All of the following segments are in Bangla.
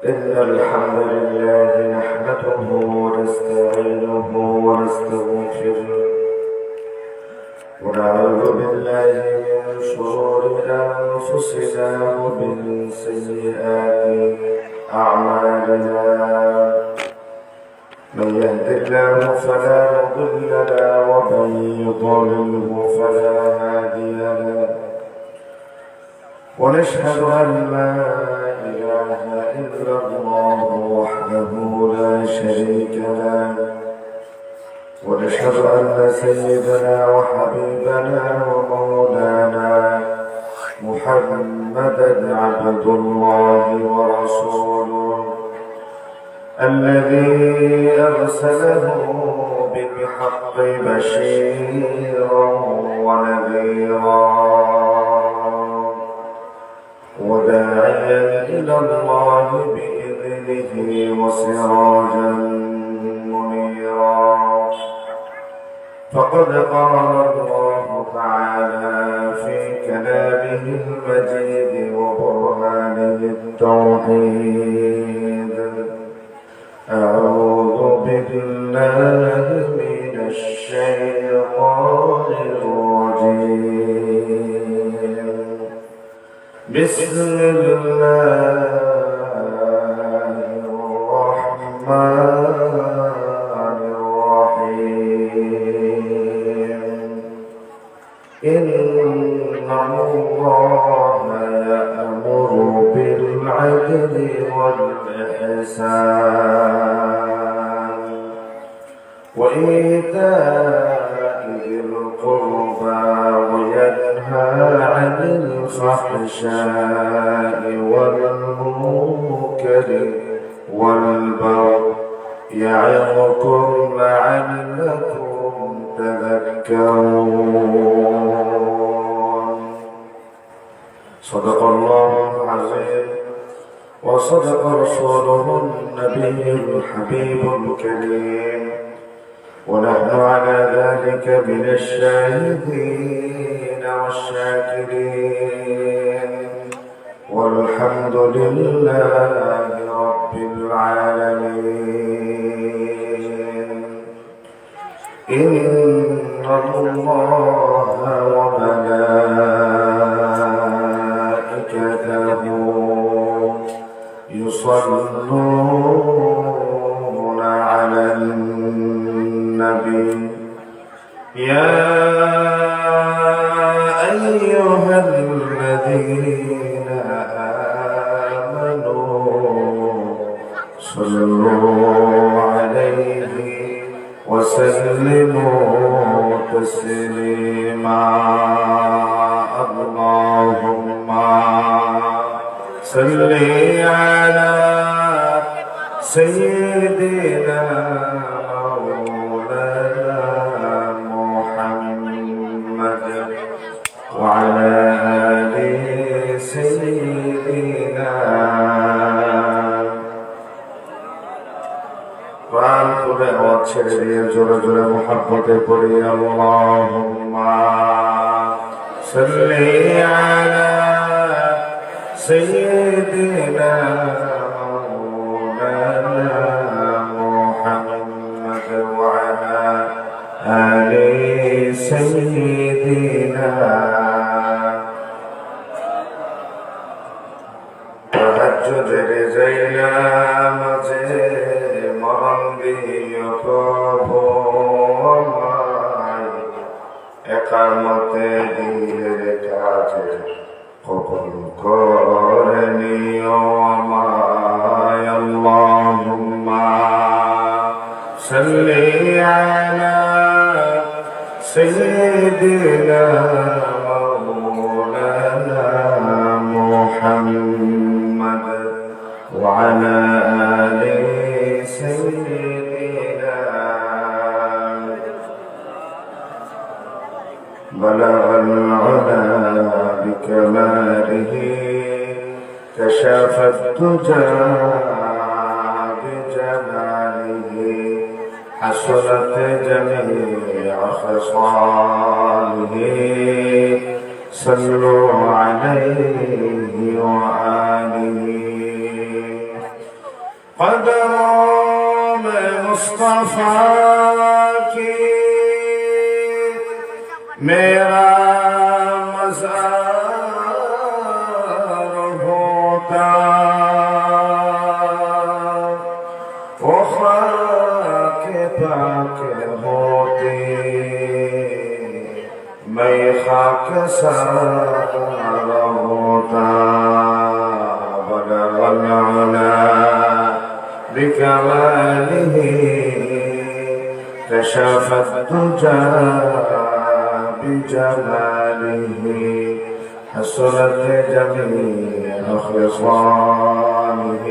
إن الحمد لله نحمده ونستعينه ونستغفره ونعوذ بالله من شرور أنفسنا ومن سيئات أعمالنا من يهد الله فلا مضل له ومن يضلله فلا هادي له ونشهد أن لا إله إلا الله وحده لا شريك له ونشهد أن سيدنا وحبيبنا ومولانا محمدا عبد الله ورسوله الذي أرسله بالحق بشيرا ونذيرا وداعيا إلى الله بإذنه وسراجا منيرا فقد قال الله تعالى في كلامه المجيد وبرهانه التوحيد أعوذ بالله من الشيطان الرجيم بسم الله الرحمن الرحيم إن الله يأمر بالعدل والإحسان وإيتاء ذي القربى وينهى عن الفحشاء والمنكر والبغي يعظكم لعلكم تذكرون صدق الله العظيم وصدق رسوله النبي الحبيب الكريم ونحن على ذلك من الشاهدين والشاكرين والحمد لله رب العالمين إن الله وملائكته يصلون على النبي يا أيها الذين آمنوا صلوا عليه وسلموا تسليما اللهم صل على سيدنا مولانا محمد وعلى آل سيدنا قرآن খুলে আওয়াজ ছেড়ে দিয়ে জোরে জোরে মুহাব্বতে পড়ি আল্লাহুম্মা সাল্লি আলা سيدنا مولانا محمد وعلى آل سيدنا تهجد رزينا مزي مرم بيطابو إقامة دين كاتر قبل كوني وماي اللهم صل على سيدنا مولانا محمد وعلى آل سيدنا بلغ العلا بكماله كشف الدجى بجماله حصلت جميع خصاله صلوا عليه وآله قدموں میں مصطفیٰ کی میرا مزار ہوتا وہ خاک پاک ہوتی میں خاک سار ہوتا بلغ العلا بكماله كشف الدجى بجماله حسنت جميع خصاله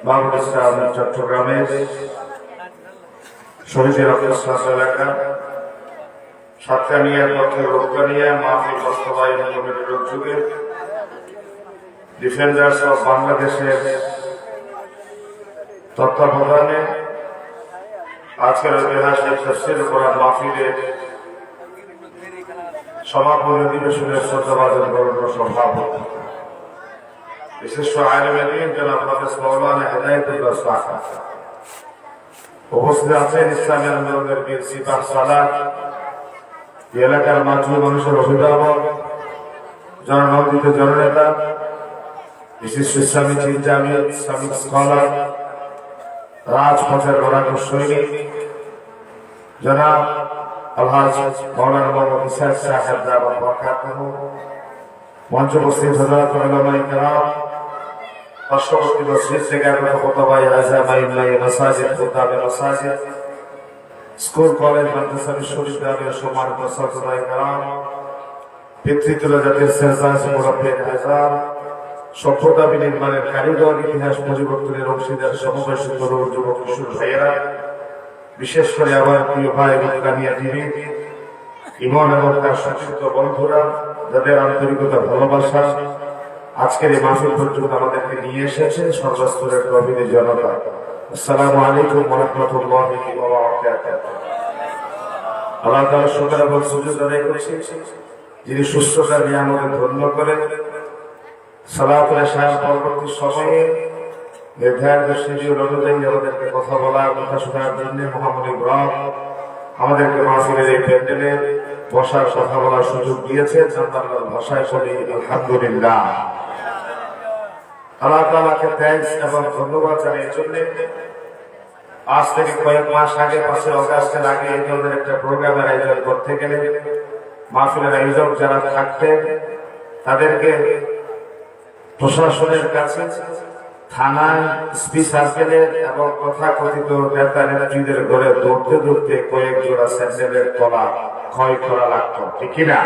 বাবুল ইসলাম চট্টগ্রামের শহীদের অবস্থান এলাকা সাতকানিয়ার পক্ষে রোগকানিয়া মাহফিল বাস্তবায়ন কমিটির উদ্যোগে ডিফেন্ডার্স অফ বাংলাদেশের তত্ত্বাবধানে আজকের ঐতিহাসিক তাফসীর কোরআন মাহফিলের সমাপনী অধিবেশনের শ্রদ্ধাভাজন গৌরব সভাপতি বিশিষ্ট আলেমে দ্বীন জনাব হাফেজ মাওলানা হেদায়েতুল্লাহ সাকা উপস্থিত আছেন ইসলামী আন্দোলনের বীর সিপাহ সালাহ এলাকার মাতৃ মানুষের অভিভাবক জননন্দিত জননেতা বিশিষ্ট ইসলামী চিন্তাবিদ ইসলামিক স্কলার রাজপথের লড়াকু সৈনিক জনাব আলহাজ মাওলানা মোহাম্মদ ইসহাক সাহেব দাওয়াত বরকাতুহু মঞ্চ উপস্থিত হযরত উলামায়ে কেরাম পার্শ্ববর্তী মসজিদ থেকে আগত খুতবায়ে আযমায়ে মাসাজিদ খুতাবে মাসাজিদ স্কুল কলেজ মাদ্রাসা বিশ্ববিদ্যালয়ের সম্মানিত ছাত্রছাত্রী কেরাম পিতৃতুল্য জাতির সেরতাজ মুরব্বী আযম সভ্যতা বিনির্মাণের কারিগর ইতিহাস পরিবর্তনের অংশীদার সমবয়সী তরুণ যুবক কিশোর ভাইয়েরা বিশেষ করে আমার প্রিয় ভাই রোগকানিয়া টিভি ইমন এবং তার সংক্ষিপ্ত বন্ধুরা যাদের আন্তরিকতা ভালোবাসা আজকের এই মাহফিল পর্যন্ত আমাদেরকে নিয়ে এসেছে সর্বস্তরের প্রবীণ জনতা আসসালামু আলাইকুম ওয়া রাহমাতুল্লাহি ওয়া বারাকাতুহু আল্লাহ তাআলার শুকর এবং সুজুদ আদায় করছি যিনি সুস্থতা দিয়ে আমাদের ধন্য করেন সালাতুল ইশার পরবর্তী সময়ে নির্ধারিত শিডিউল অনুযায়ী আমাদেরকে কথা বলার কথা শোনার জন্য মহামণি ব্রহ্ম আমাদেরকে মাহফিলের এই প্যান্ডেলে বসার কথা বলার সুযোগ দিয়েছে আল্লাহর ভাষায় বলি আলহামদুলিল্লাহ আল্লাহ তাআলাকে থ্যাঙ্কস এবং ধন্যবাদ জানাই এই জন্য আজ থেকে কয়েক মাস আগে 5 অগাস্টের আগে এই ধরনের একটা প্রোগ্রামের আয়োজন করতে গেলে মাহফিলের আয়োজক যারা থাকতেন তাদেরকে প্রশাসনের কাছে থানায় এসপি সার্কেলের এবং তথাকথিত নেতা নেত্রীদের ঘরে দৌড়তে দৌড়তে কয়েক জোড়া স্যান্ডেলের তলা ক্ষয় করা লাগতো ঠিক কিনা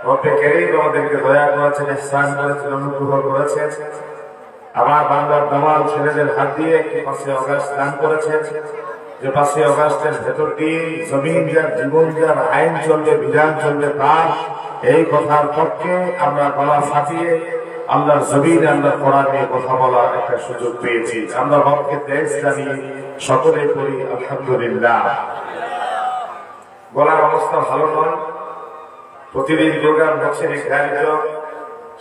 প্রত্যেকেরই আমাদেরকে দয়া করেছেন স্থান করেছেন অনুগ্রহ করেছেন আমার বাংলার দামাল ছেলেদের হাত দিয়ে 5 অগাস্ট দান করেছেন যে 5 অগাস্টের ভেতর দিয়ে জমিন যার জীবন যার আইন চলবে বিধান চলবে তার এই কথার পক্ষে আমরা গলা ফাটিয়ে আল্লাহর জমিনে আল্লাহর কোরআন নিয়ে কথা বলার একটা সুযোগ পেয়েছি আমরা রবকে দেশ জানিয়ে সকলে করি আলহামদুলিল্লাহ গলার অবস্থা ভালো নয় প্রতিদিন প্রোগ্রাম হচ্ছে নির্ধারিত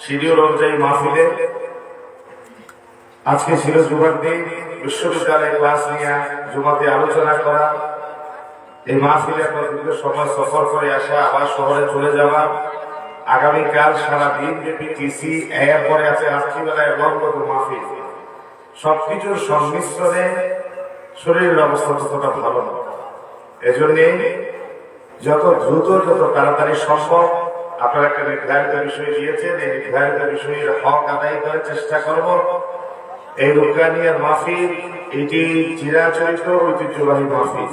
শিডিউল অনুযায়ী মাহফিলে আজকে ছিল জুমার দিন বিশ্ববিদ্যালয়ে ক্লাস নিয়ে জুমাতে আলোচনা করা এই মাহফিলে দীর্ঘ সময় সফর করে আসা আবার শহরে চলে যাওয়া আগামীকাল সারাদিন ব্যাপী টিসি এরপরে আছে রাত্রিবেলায় রংগত মাহফিল সবকিছুর সংমিশ্রণে শরীরের অবস্থা ততটা ভালো না এজন্য যত দ্রুত যত তাড়াতাড়ি সম্ভব আপনারা একটা নির্ধারিত বিষয় দিয়েছেন এই নির্ধারিত বিষয়ের হক আদায় করার চেষ্টা করব এই রোগকানিয়ার মাহফিল এটি চিরাচরিত ঐতিহ্যবাহী মাহফিল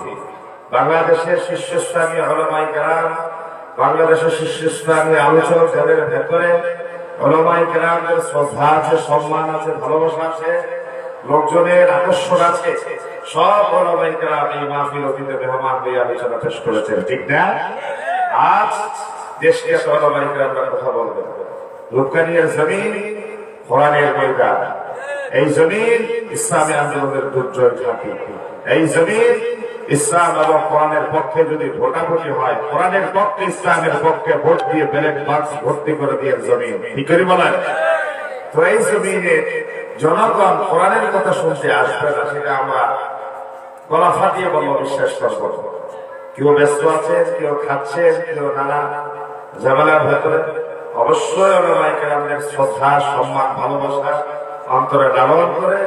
বাংলাদেশের শীর্ষস্থানী উলামায়ে কেরাম বাংলাদেশের শীর্ষস্থানী আলোচক যাদের ভেতরে উলামায়ে কেরামদের শ্রদ্ধা আছে সম্মান আছে ভালোবাসা আছে লোকজনের আকর্ষণ আছে সব উলামায়ে কেরাম এই মাহফিল অতীতে মেহমান হয়ে আলোচনা পেশ করেছেন ঠিক না আজ দেশকে উলামায়ে কেরামরা কথা বলবেন রোগকানিয়ার জমিন কোরআনের ময়দান এই জমিন ইসলামী আন্দোলনের দুর্জয় ঘাঁটি এই জমিন ইসলাম এবং কোরআনের পক্ষে যদি ভোটাভুটি হয় কোরআনের পক্ষে ইসলামের পক্ষে ভোট দিয়ে ব্যালট বাক্স ভর্তি করে দিয়ে জমিন কি করি বলেন তো এই জমিনে জনগণ কোরআনের কথা শুনতে আসবে না, সেটা আমরা গলা ফাটিয়ে বলবো বিশ্বাস করবো। কেউ ব্যস্ত আছেন, কেউ খাচ্ছেন, কেউ নানা ঝামেলার ভেতরে, অবশ্যই ওলামায়ে কেরামদের শ্রদ্ধা, সম্মান, ভালোবাসা অন্তরে লালন করে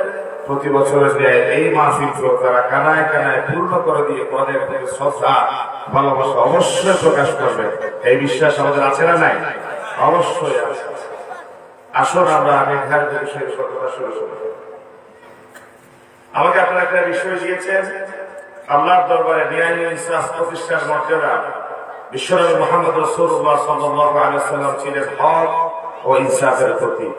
প্রতি বছরের ন্যায় এই মাহফিলকে তারা কানায় কানায় পূর্ণ করে দিয়ে কোরআনের প্রতি শ্রদ্ধা, ভালোবাসা অবশ্যই প্রকাশ করবে। এই বিশ্বাস আমাদের আছে না নাই? অবশ্যই আছে। আসুন আমরা নির্ধারিত বিষয়ের কথা শুরু করি। আমাকে আপনারা একটা বিষয় দিয়েছেন, আল্লাহর দরবারে ন্যায় ইনসাফ প্রতিষ্ঠার মর্যাদা। বিশ্বনবী মুহাম্মদ রাসূলুল্লাহ সাল্লাল্লাহু আলাইহি ওয়াসাল্লাম ছিলেন হক ও ইনসাফের প্রতীক।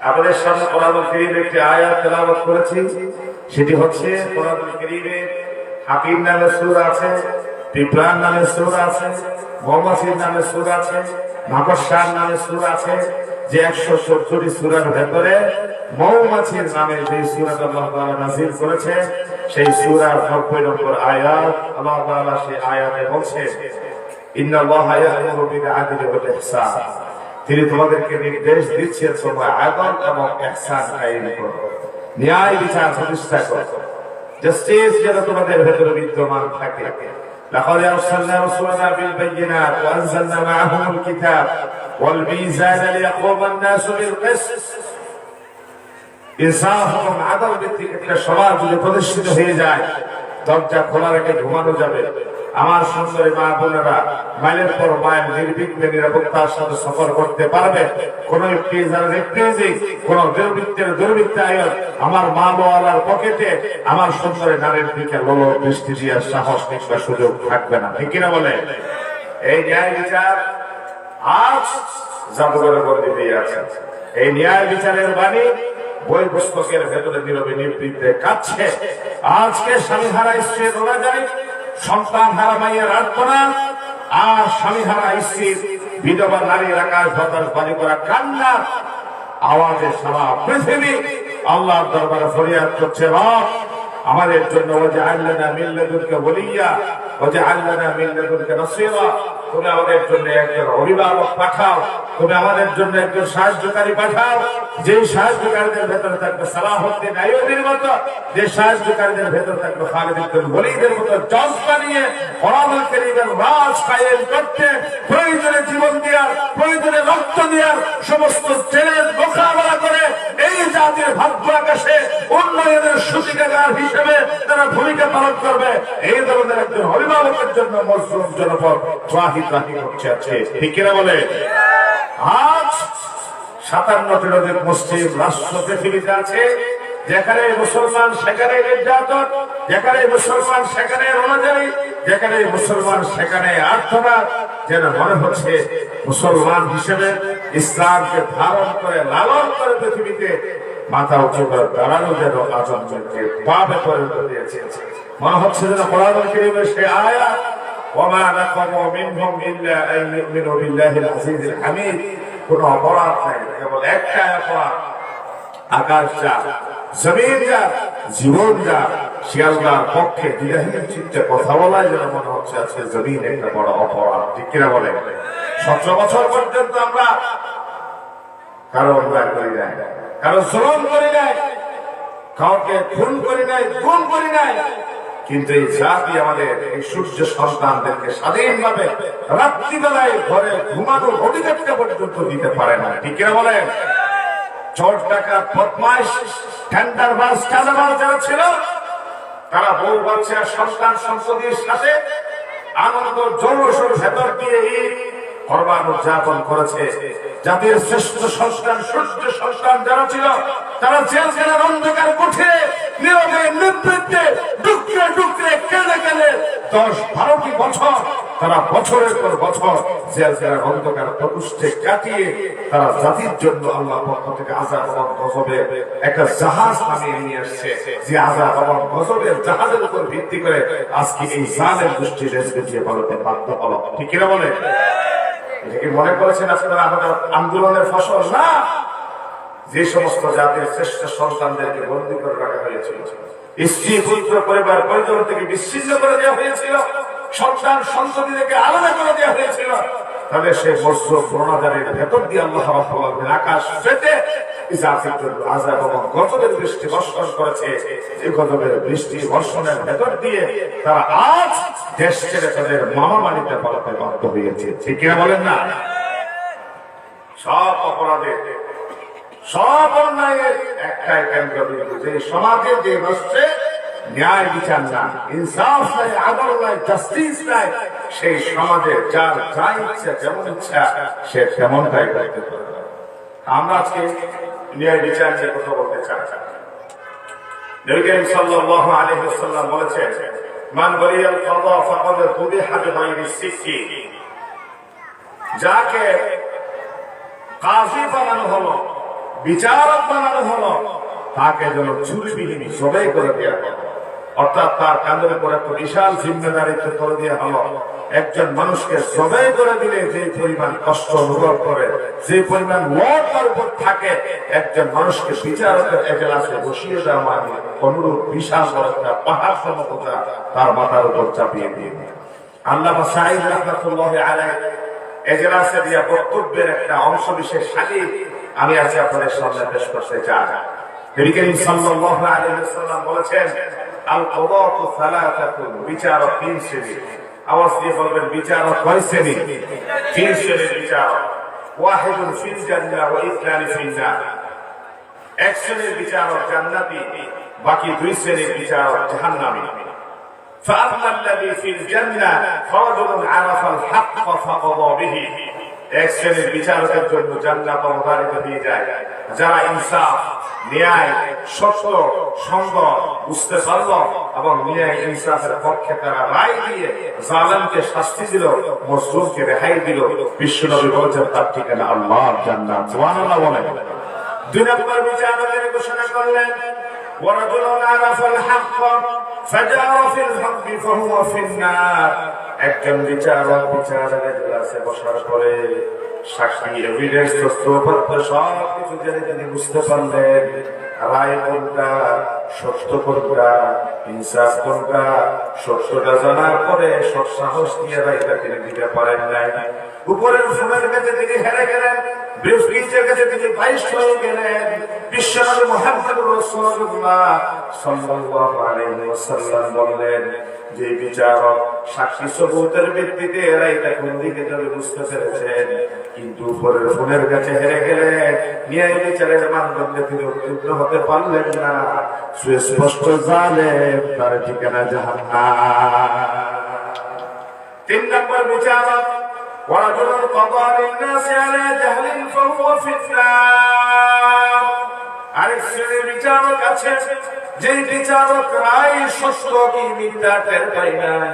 আমাদের সামনে কোরআনুল কারীমের একটি আয়াত তেলাওয়াত করেছি, সেটি হচ্ছে কোরআনুল কারীমের হাকিম নামে সূরা আছে, পিঁপড়ার নামে সূরা আছে, মৌমাছির নামে সূরা আছে, মাকড়সার নামে সূরা আছে। যে 170টি সূরার ভেতরে মৌমাছির নামে যে সূরাটা আল্লাহ তাআলা নাযিল করেছে, সেই সূরার 90 নম্বর আয়াত, আল্লাহ তাআলা সেই আয়াতে বলছেন, ইন্নাল্লাহা ইয়া'মুরু বিল আদলি ওয়াল ইহসান। তিনি তোমাদেরকে নির্দেশ দিচ্ছেন তোমরা আদল এবং ইহসান কায়েম করো, ন্যায় বিচার প্রতিষ্ঠা করো, জাস্টিস যেন তোমাদের ভেতরে বিদ্যমান থাকে। লাকাদ আরসালনা রাসূলানা বিল বায়িনাত ওয়া আনজালনা মা'আহুমুল কিতাব ওয়াল মিজানা লিয়াকুমা আন-নাসু বিল কিসত। ইনসাফ এবং আদল ভিত্তিক একটা সমাজ যদি প্রতিষ্ঠিত হয়ে যায়, দরজা খোলা রেখে ঘুমানো যাবে। আমার সুন্দরী মা বোনেরা মাইলের পর মাইল নির্বিঘ্নে নিরাপত্তার সাথে সফর করতে পারবে। কোন কোন দুর্বৃত্তায়ন আমার মা বাবার পকেটে আমার সুন্দরী নারীর দিকে লোল দৃষ্টি দিয়ে সাহস নিবার সুযোগ থাকবে না, ঠিক কিনা বলে? এই ন্যায় বিচার আজ জাদুঘরে বন্দী হয়ে আছে। এই ন্যায় বিচারের বাণী বই পুস্তকের ভেতরে নীরবে নিবৃত্তে কাঁদছে। আজকে স্বামী হারা স্ত্রীর রোনাজারি, সন্তান হারা মাইয়ের আর্তনা, আর স্বামী হারা স্ত্রীর বিধবা নারীর আকাশ বাতাস বাড়ি করা কান্না আওয়াজে সারা পৃথিবী আল্লাহর দরবারে ফরিয়াদ করছে, রব আমাদের জন্য ওয়াজআল লানা মিন লাদুনকা ওয়ালিয়্যা ওয়াজআল লানা মিন লাদুনকা নাসীরা। তুমি আমাদের জন্য একজন অভিভাবক পাঠাও, তুমি আমাদের জন্য একজন সাহায্যকারী পাঠাও, যে সাহায্যকারীদের ভেতরে থাকবে সালাহুদ্দিন আইয়ুবীর মতো, যে সাহায্যকারীদের ভেতরে থাকবে খালিদ ইবনে ওয়ালিদের মতো জজবা নিয়ে কোরআনুল কারীমের রাজ কায়েম করতে, প্রয়োজনে জীবন দেওয়ার, প্রয়োজনে রক্ত দেওয়ার সমস্ত চ্যালেঞ্জ মোকাবেলা করে এই জাতির ভাগ্য আকাশে উন্নয়নের সূতিকাগার হিসেবে তারা ভূমিকা পালন করবে। এই ধরনের একজন অভিভাবকের জন্য মুসলিম জনপদ ত্রাহি করছে আছে, ঠিক কিনা বলে? আজ 57টির অধিক মুসলিম রাষ্ট্র পৃথিবীতে আছে, যেখানে মুসলমান সেখানে নির্যাতন, যেখানে মুসলমান সেখানে রোনাজারি, যেখানে মুসলমান সেখানে আর্তনাদ। যেন মনে হচ্ছে মুসলমান হিসেবে ইসলামকে ধারণ করে লালন করে পৃথিবীতে মাথা উঁচু করে দাঁড়ানো যেন আচরণকে পাপে পরিণত দিয়েছে। মনে হচ্ছে যেন কোরআনুল কারীমের সেই আয়াত, ওয়ামা নাকামু মিনহুম ইল্লা আন ইউমিনু বিল্লাহিল আজিজিল হামিদ, কোন অপরাধ নাই, কেবল একটাই অপরাধ, আকাশ যা, জমিন যা, জীবন যা, শিয়ালদার পক্ষে দ্বিধাহীন চিত্তে কথা বলায় যেন মনে হচ্ছে আজকে জমিন একটা বড় অপরাধ, ঠিক কিনা বলে? 17 বছর পর্যন্ত আমরা কারো অন্যায় করি নাই, কারো জুলুম করি নাই, কাউকে খুন করি নাই, গুম করি নাই, কিন্তু এই জাতি আমাদের এই সূর্য সন্তানদেরকে স্বাধীনভাবে রাত্রিবেলায় ঘরে ঘুমানোর অধিকারটা পর্যন্ত দিতে পারে না, ঠিক কিনা বলেন? চোর ডাকাত বদমাইশ টেন্ডারবাজ চাঁদাবাজ যারা ছিল, তারা বউ বাচ্চা সন্তান সন্ততির সাথে আনন্দ জৌলুসের ভেতর দিয়ে ঈদ কোরবান উদযাপন করেছে। জাতির শ্রেষ্ঠ সন্তান সূর্য সন্তান যারা ছিল, তারা জেলখানার অন্ধকার কোঠে নীরবে নিবৃত্তে ডুকরে ডুকরে কেঁদে কেঁদে 10-12টি বছর তারা বছরের পর বছর জেলখানার অন্ধকার প্রকোষ্ঠে কাটিয়ে তারা জাতির জন্য আল্লাহর পক্ষ থেকে আযাব এবং গজবের একটা জাহাজ নামিয়ে নিয়ে আসছে। যে আযাব এবং গজবের জাহাজের উপর ভিত্তি করে আজকে এই জালেম গোষ্ঠী দেশ বেঁচিয়ে পালাতে বাধ্য হলো, ঠিক কিনা বলে? এটাকে মনে করেছেন আপনারা আমাদের আন্দোলনের ফসল না? যে সমস্ত জাতির শ্রেষ্ঠ সন্তানদেরকে বন্দী করে রাখা হয়েছিল, স্ত্রী পুত্র পরিবার পরিজন থেকে বিচ্ছিন্ন করে দেওয়া হয়েছিল, সন্তান সন্ততি থেকে আলাদা করে দেওয়া হয়েছিল, তাহলে সেই বস্ত্র প্রণাদানের ভেতর দিয়ে আল্লাহ রাব্বুল আলামিন আকাশ ফেটে ইজাফের জন্য আযাব এবং গজবের বৃষ্টি বর্ষণ করেছে। এই গজবের বৃষ্টি বর্ষণের ভেতর দিয়ে তারা আজ দেশ ছেড়ে তাদের মামা বাড়িতে পালাতে বাধ্য হয়েছে। ঠিক কিনা বলেন না? সব অপরাধের, সব অন্যায়ের একটাই কেন্দ্রবিন্দু, যে সমাজে যে রাষ্ট্রে ন্যায় বিচার না, ইনসাফ নাই, আদল নাই, জাস্টিস নাই, সেই সমাজে যার যা ইচ্ছা যেমন ইচ্ছা সে তেমনটাই করতে পারে। আমরা আজকে ন্যায় বিচার নিয়ে কথা বলতে চাই। নবী করিম সাল্লাল্লাহু আলাইহি ওয়াসাল্লাম বলেছেন, মান ওয়ালিয়াল কাযা ফাকাদ কুবিহা বিগাইরি সিক্কি, যাকে কাজী বানানো হলো, বিচারক বানানো হলো, তাকে যেন চুরিবিহীন জবাই করে দেওয়া হলো। অর্থাৎ তার কাঁধের উপর একটা বিশাল জিম্মেদারিত্ব করে দেওয়া হলো। একজন মানুষকে জবাই করে দিলে যে পরিমাণ কষ্ট অনুভব করে, যে পরিমাণ লোড তার উপর থাকে, একজন মানুষকে বিচারকের এজলাসে বসিয়ে দেওয়া মানে অনুরূপ বিশাল একটা পাহাড় সমকতা তার মাথার উপর চাপিয়ে দিয়ে। আল্লামা সাঈদ রাহমাতুল্লাহি আলাইহি এজলাসে দিয়া বক্তব্যের একটা অংশ বিশেষ সালি আমি আজকে আপনাদের সামনে পেশ করতে চাই। নবী করিম সাল্লাল্লাহু আলাইহি ওয়াসাল্লাম বলেছেন, আল কাযাতু সালাসাতুন, বিচারক তিন শ্রেণী। আওয়াজ দিয়ে বলবেন, বিচারক কয় শ্রেণী? তিন শ্রেণীর বিচারক। ওয়াহিদুন ফিল জান্নাহ ওয়া ইসনানি ফিন নার, এক শ্রেণীর বিচারক জান্নাতি, বাকি দুই শ্রেণীর বিচারক জাহান্নামী। فأما الذي في الجنة فرجل عرف الحق فقضى به, এক শ্রেণীর বিচারকের জন্য জান্নাত অবধারিত হয়ে যায় যারা ইনসাফ, ন্যায়, সত্য, সঙ্গ বুঝতে পারল এবং ন্যায় ইনসাফের পক্ষে তারা রায় দিয়ে জালেমকে শাস্তি দিল, মজলুমকে রেহাই দিল। বিশ্বনবী বলেছেন তার ঠিকানা আল্লাহর জান্নাত। সুবহানাল্লাহ বলেন। দুই নম্বর বিচারকের ঘোষণা করলেন, ورجل عرف الحق فجار في الحق فهو في النار, একজন বিচারক বিচারের এজলাসে বসার পরে সাক্ষী, এভিডেন্স, তথ্যপত্র সব কিছু জেনে তিনি বুঝতে পারলেন রায় কোনটা, সত্য কোনটা, ইনসাফ কোনটা। সত্যটা জানার পরে সব সাহস নিয়ে রায়টা তিনি দিতে পারেন নাই। উপরের ফোনের কাছে তিনি হেরে গেলেন, ব্রিফকেসের কাছে তিনি বাইশ হয়ে গেলেন। বিশ্বনবী মুহাম্মদুর রাসূলুল্লাহ সাল্লাল্লাহু আলাইহি ওয়াসাল্লাম বললেন, যে বিচারক সাক্ষী সবুতের ভিত্তিতে রায়টা কোন দিকে যাবে বুঝতে পেরেছেন, কিন্তু উপরের ফোনের কাছে হেরে গেলেন, ন্যায় বিচারের মানদণ্ডে তিনি উত্তীর্ণ হতে পারলেন না, সুস্পষ্ট জালেম, তার ঠিকানা জাহান্নাম। তিন নম্বর বিচারক, ورجل قضى للناس على جهل فهو في النار, আরেক শ্রেণীর বিচারক আছে যে বিচারক রায় সত্য কি মিথ্যা টের পায় নাই,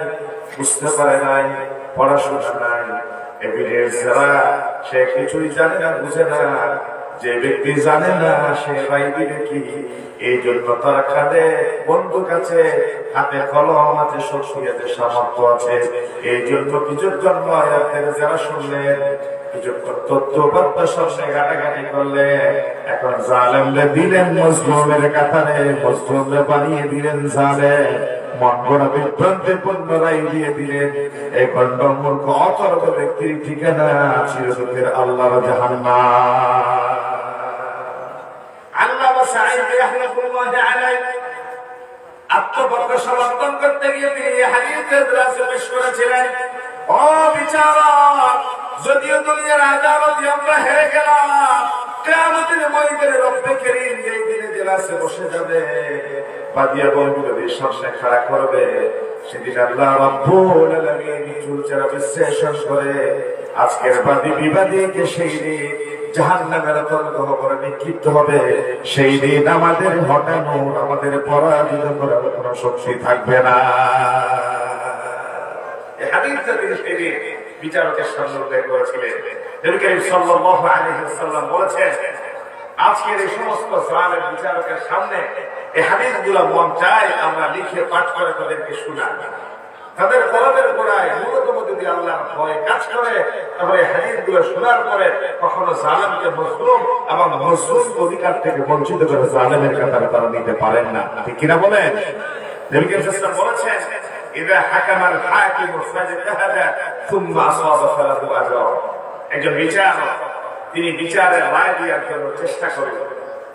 বুঝতে পারে নাই, পড়াশোনা নাই, এভিডেন্স ছাড়া সে কিছুই জানে না, বুঝে না। যে ব্যক্তি জানে না সে রায় দিবে কি, এই জন্য তার কাঁধে বন্দুক আছে, হাতে কলম আছে, শক্তিতে সামর্থ্য আছে। এই জন্য কিছুক্ষণ আয়াতের যারা শুনলেন, কিছুক্ষণ তথ্যপত্র সবসে ঘাটাঘাটি করলে, এখন জালেমরে দিলেন মজলুমের কাতারে, মজলুমরে বানিয়ে দিলেন জালেম, মন গড়া বিভ্রান্তি পূর্ণ রায় দিয়ে দিলেন। এই কন্ডমূর্খ অতর্ক ব্যক্তির ঠিকানা চিরদুঃখের আল্লাহর জাহান্নাম। আল্লামা সাঈদ রাহমাতুল্লাহি আলাইহি আত্মপক্ষ সমর্থন করতে গিয়ে তিনি এই হাদিসের দরাসে পেশ করেছিলেন, ও বিচারক, যদিও দুনিয়ার আদালতে আমরা হেরে গেলাম, কিয়ামতের ময়দানে রব্বে করিম যেই দিনে জেলাসে বসে যাবে, বাদিয়া বন্ধুদের সামনে খাড়া করবে, সেদিন আল্লাহ রাব্বুল আলামিন চুলচেরা বিশ্লেষণ করে আজকের বাদী বিবাদীকে সেই দিন জাহান্নামের তলদেহ করে নিক্ষিপ্ত হবে। সেই দিন আমাদের হটানোর, আমাদের পরাজিত করার কোনো শক্তি থাকবে না। এই হাদিসটা তিনি সেদিন বিচারকের সামনে উল্লেখ করেছিলেন। নবী করিম সাল্লাল্লাহু আলাইহি ওয়াসাল্লাম বলেছেন, আজকের এই সমস্ত জালেম বিচারকের সামনে এই হাদিসগুলো মন চায় আমরা লিখে পাঠ করে তাদেরকে শোনাই। তাদের কলমের গোড়ায় ন্যূনতম যদি আল্লাহর ভয় কাজ করে, তাহলে হাদিসগুলো শোনার পরে কখনো জালেমকে মজলুম এবং মজলুম অধিকার থেকে বঞ্চিত করে জালেমের কাতারে তারা নিতে পারেন না। ঠিক কিনা বলেন? নবী করিম সাল্লাল্লাহু আলাইহি ওয়াসাল্লাম বলেছেন, ইযা হাকামাল হাকিমু ফাজতাহাদা সুম্মা আসাবা ফালাহু আজর। একজন বিচারক, তিনি বিচারের রায় দেওয়ার জন্য চেষ্টা করলেন,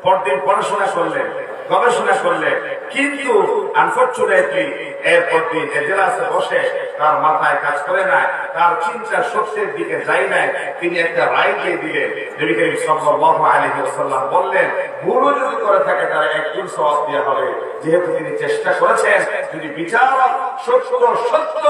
পরদিন পড়াশোনা করলেন, গবেষণা করলেন, কিন্তু আনফরচুনেটলি এরপর দিন এজলাসে বসে তার মাথায় কাজ করে না, তার চিন্তা সত্যের দিকে যায় নাই। তিনি একটা রায় দিয়ে দিলেন। নবী করিম সাল্লাল্লাহু আলাইহি ওয়াসাল্লাম বললেন, ভুল যদি করে থাকে তার একদিন সওয়াব দেওয়া হবে, যেহেতু তিনি চেষ্টা করেছেন। যদি বিচারক সত্য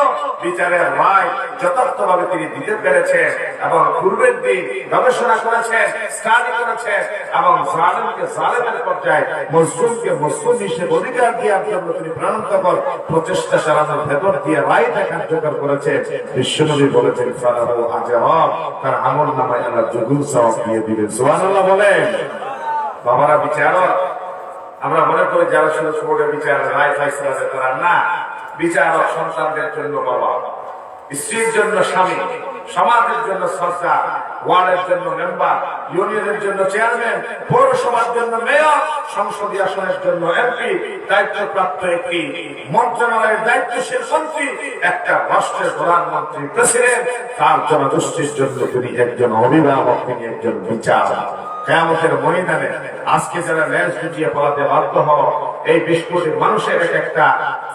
বিচারের রায় যথার্থভাবে তিনি দিতে পেরেছেন এবং পূর্বের দিন গবেষণা করেছেন, স্টাডি করেছেন এবং জালেমকে জালেমের পর্যায়ে, মজলুমকে মজলুম হিসেবে অধিকার দেওয়ার জন্য তিনি প্রাণান্তকর প্রচেষ্টা চালানোর ভেতর দিয়ে রায়টা কার্যকর করেছেন। বিশ্বনবী বলেছেন ফালাহু আজর, তার আমল নামায় আল্লাহ দ্বিগুণ সওয়াব দিয়ে দিবেন। সুবহানাল্লাহ বলেন। বাবারা বিচারক, আমরা মনে করি যারা শুধু ছোট বিচার রায় ফাইসলা দেয় তারা না। বিচারক সন্তানদের জন্য বাবা, স্ত্রীর জন্য স্বামী, সমাজের জন্য সরকার, ওয়ার্ডের জন্য মেম্বার, ইউনিয়নের জন্য চেয়ারম্যান, পৌরসভার জন্য মেয়র, সংসদীয় আসনের জন্য এমপি, দায়িত্বপ্রাপ্ত একটি মন্ত্রণালয়ের দায়িত্বশীল মন্ত্রী, একটা রাষ্ট্রের প্রধানমন্ত্রী, প্রেসিডেন্ট, তার জনগোষ্ঠীর জন্য তিনি একজন অভিভাবক, তিনি একজন বিচারক। কিয়ামতের ময়দানে আজকে যারা লেজ গুটিয়ে পালাতে বাধ্য হও, এই 20 কোটি মানুষের একটা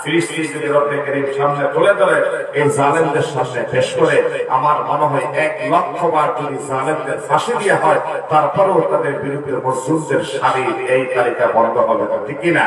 ফিরিস্তি যদি রব্বে কারীম সামনে তুলে ধরে, এই জালেমদের সামনে পেশ করে, আমার মনে হয় 1 লক্ষ বার যদি জালেমদের ফাঁসি দেওয়া হয়, তারপরেও তাদের বিরুদ্ধে মজলুমদের সারি এই তালিকা বন্ধ হবে না, ঠিক কিনা?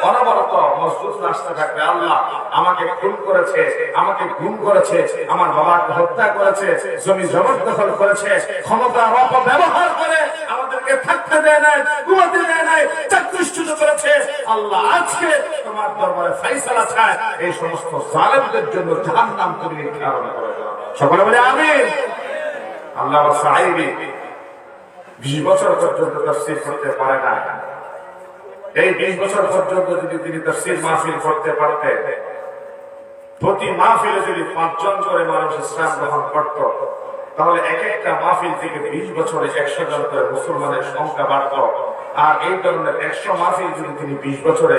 অনবরত মজলুম আসতে থাকবে, আল্লাহ আমাকে খুন করেছে, আমাকে গুম করেছে, আমার বাবাকে হত্যা করেছে, জমি জবরদখল করেছে, ক্ষমতার অপব্যবহার করে আমাদেরকে থাকতে দেয় নাই, ঘুমাতে দেয় নাই, চাকরিচ্যুত করেছে। আল্লাহ আজকে তোমার দরবারে ফাইসালা চায়, এই সমস্ত জালেমদের জন্য জাহান্নাম তুমি নির্ধারণ করে দাও। সকলে বলে আমিন। আল্লাহ সাহাবী 20 বছর পর্যন্ত তাফসীর করতে পারে না। এই 20 বছর পর্যন্ত যদি তিনি তাফসীর মাহফিল করতে পারতেন, প্রতি মাহফিলে যদি 5 জন করে মানুষ ইসলাম গ্রহণ করত, তাহলে এক একটা মাহফিল থেকে 20 বছরে 100 জন করে মুসলমানের সংখ্যা বাড়ত। আর এই ধরনের 100 মাহফিল যদি তিনি 20 বছরে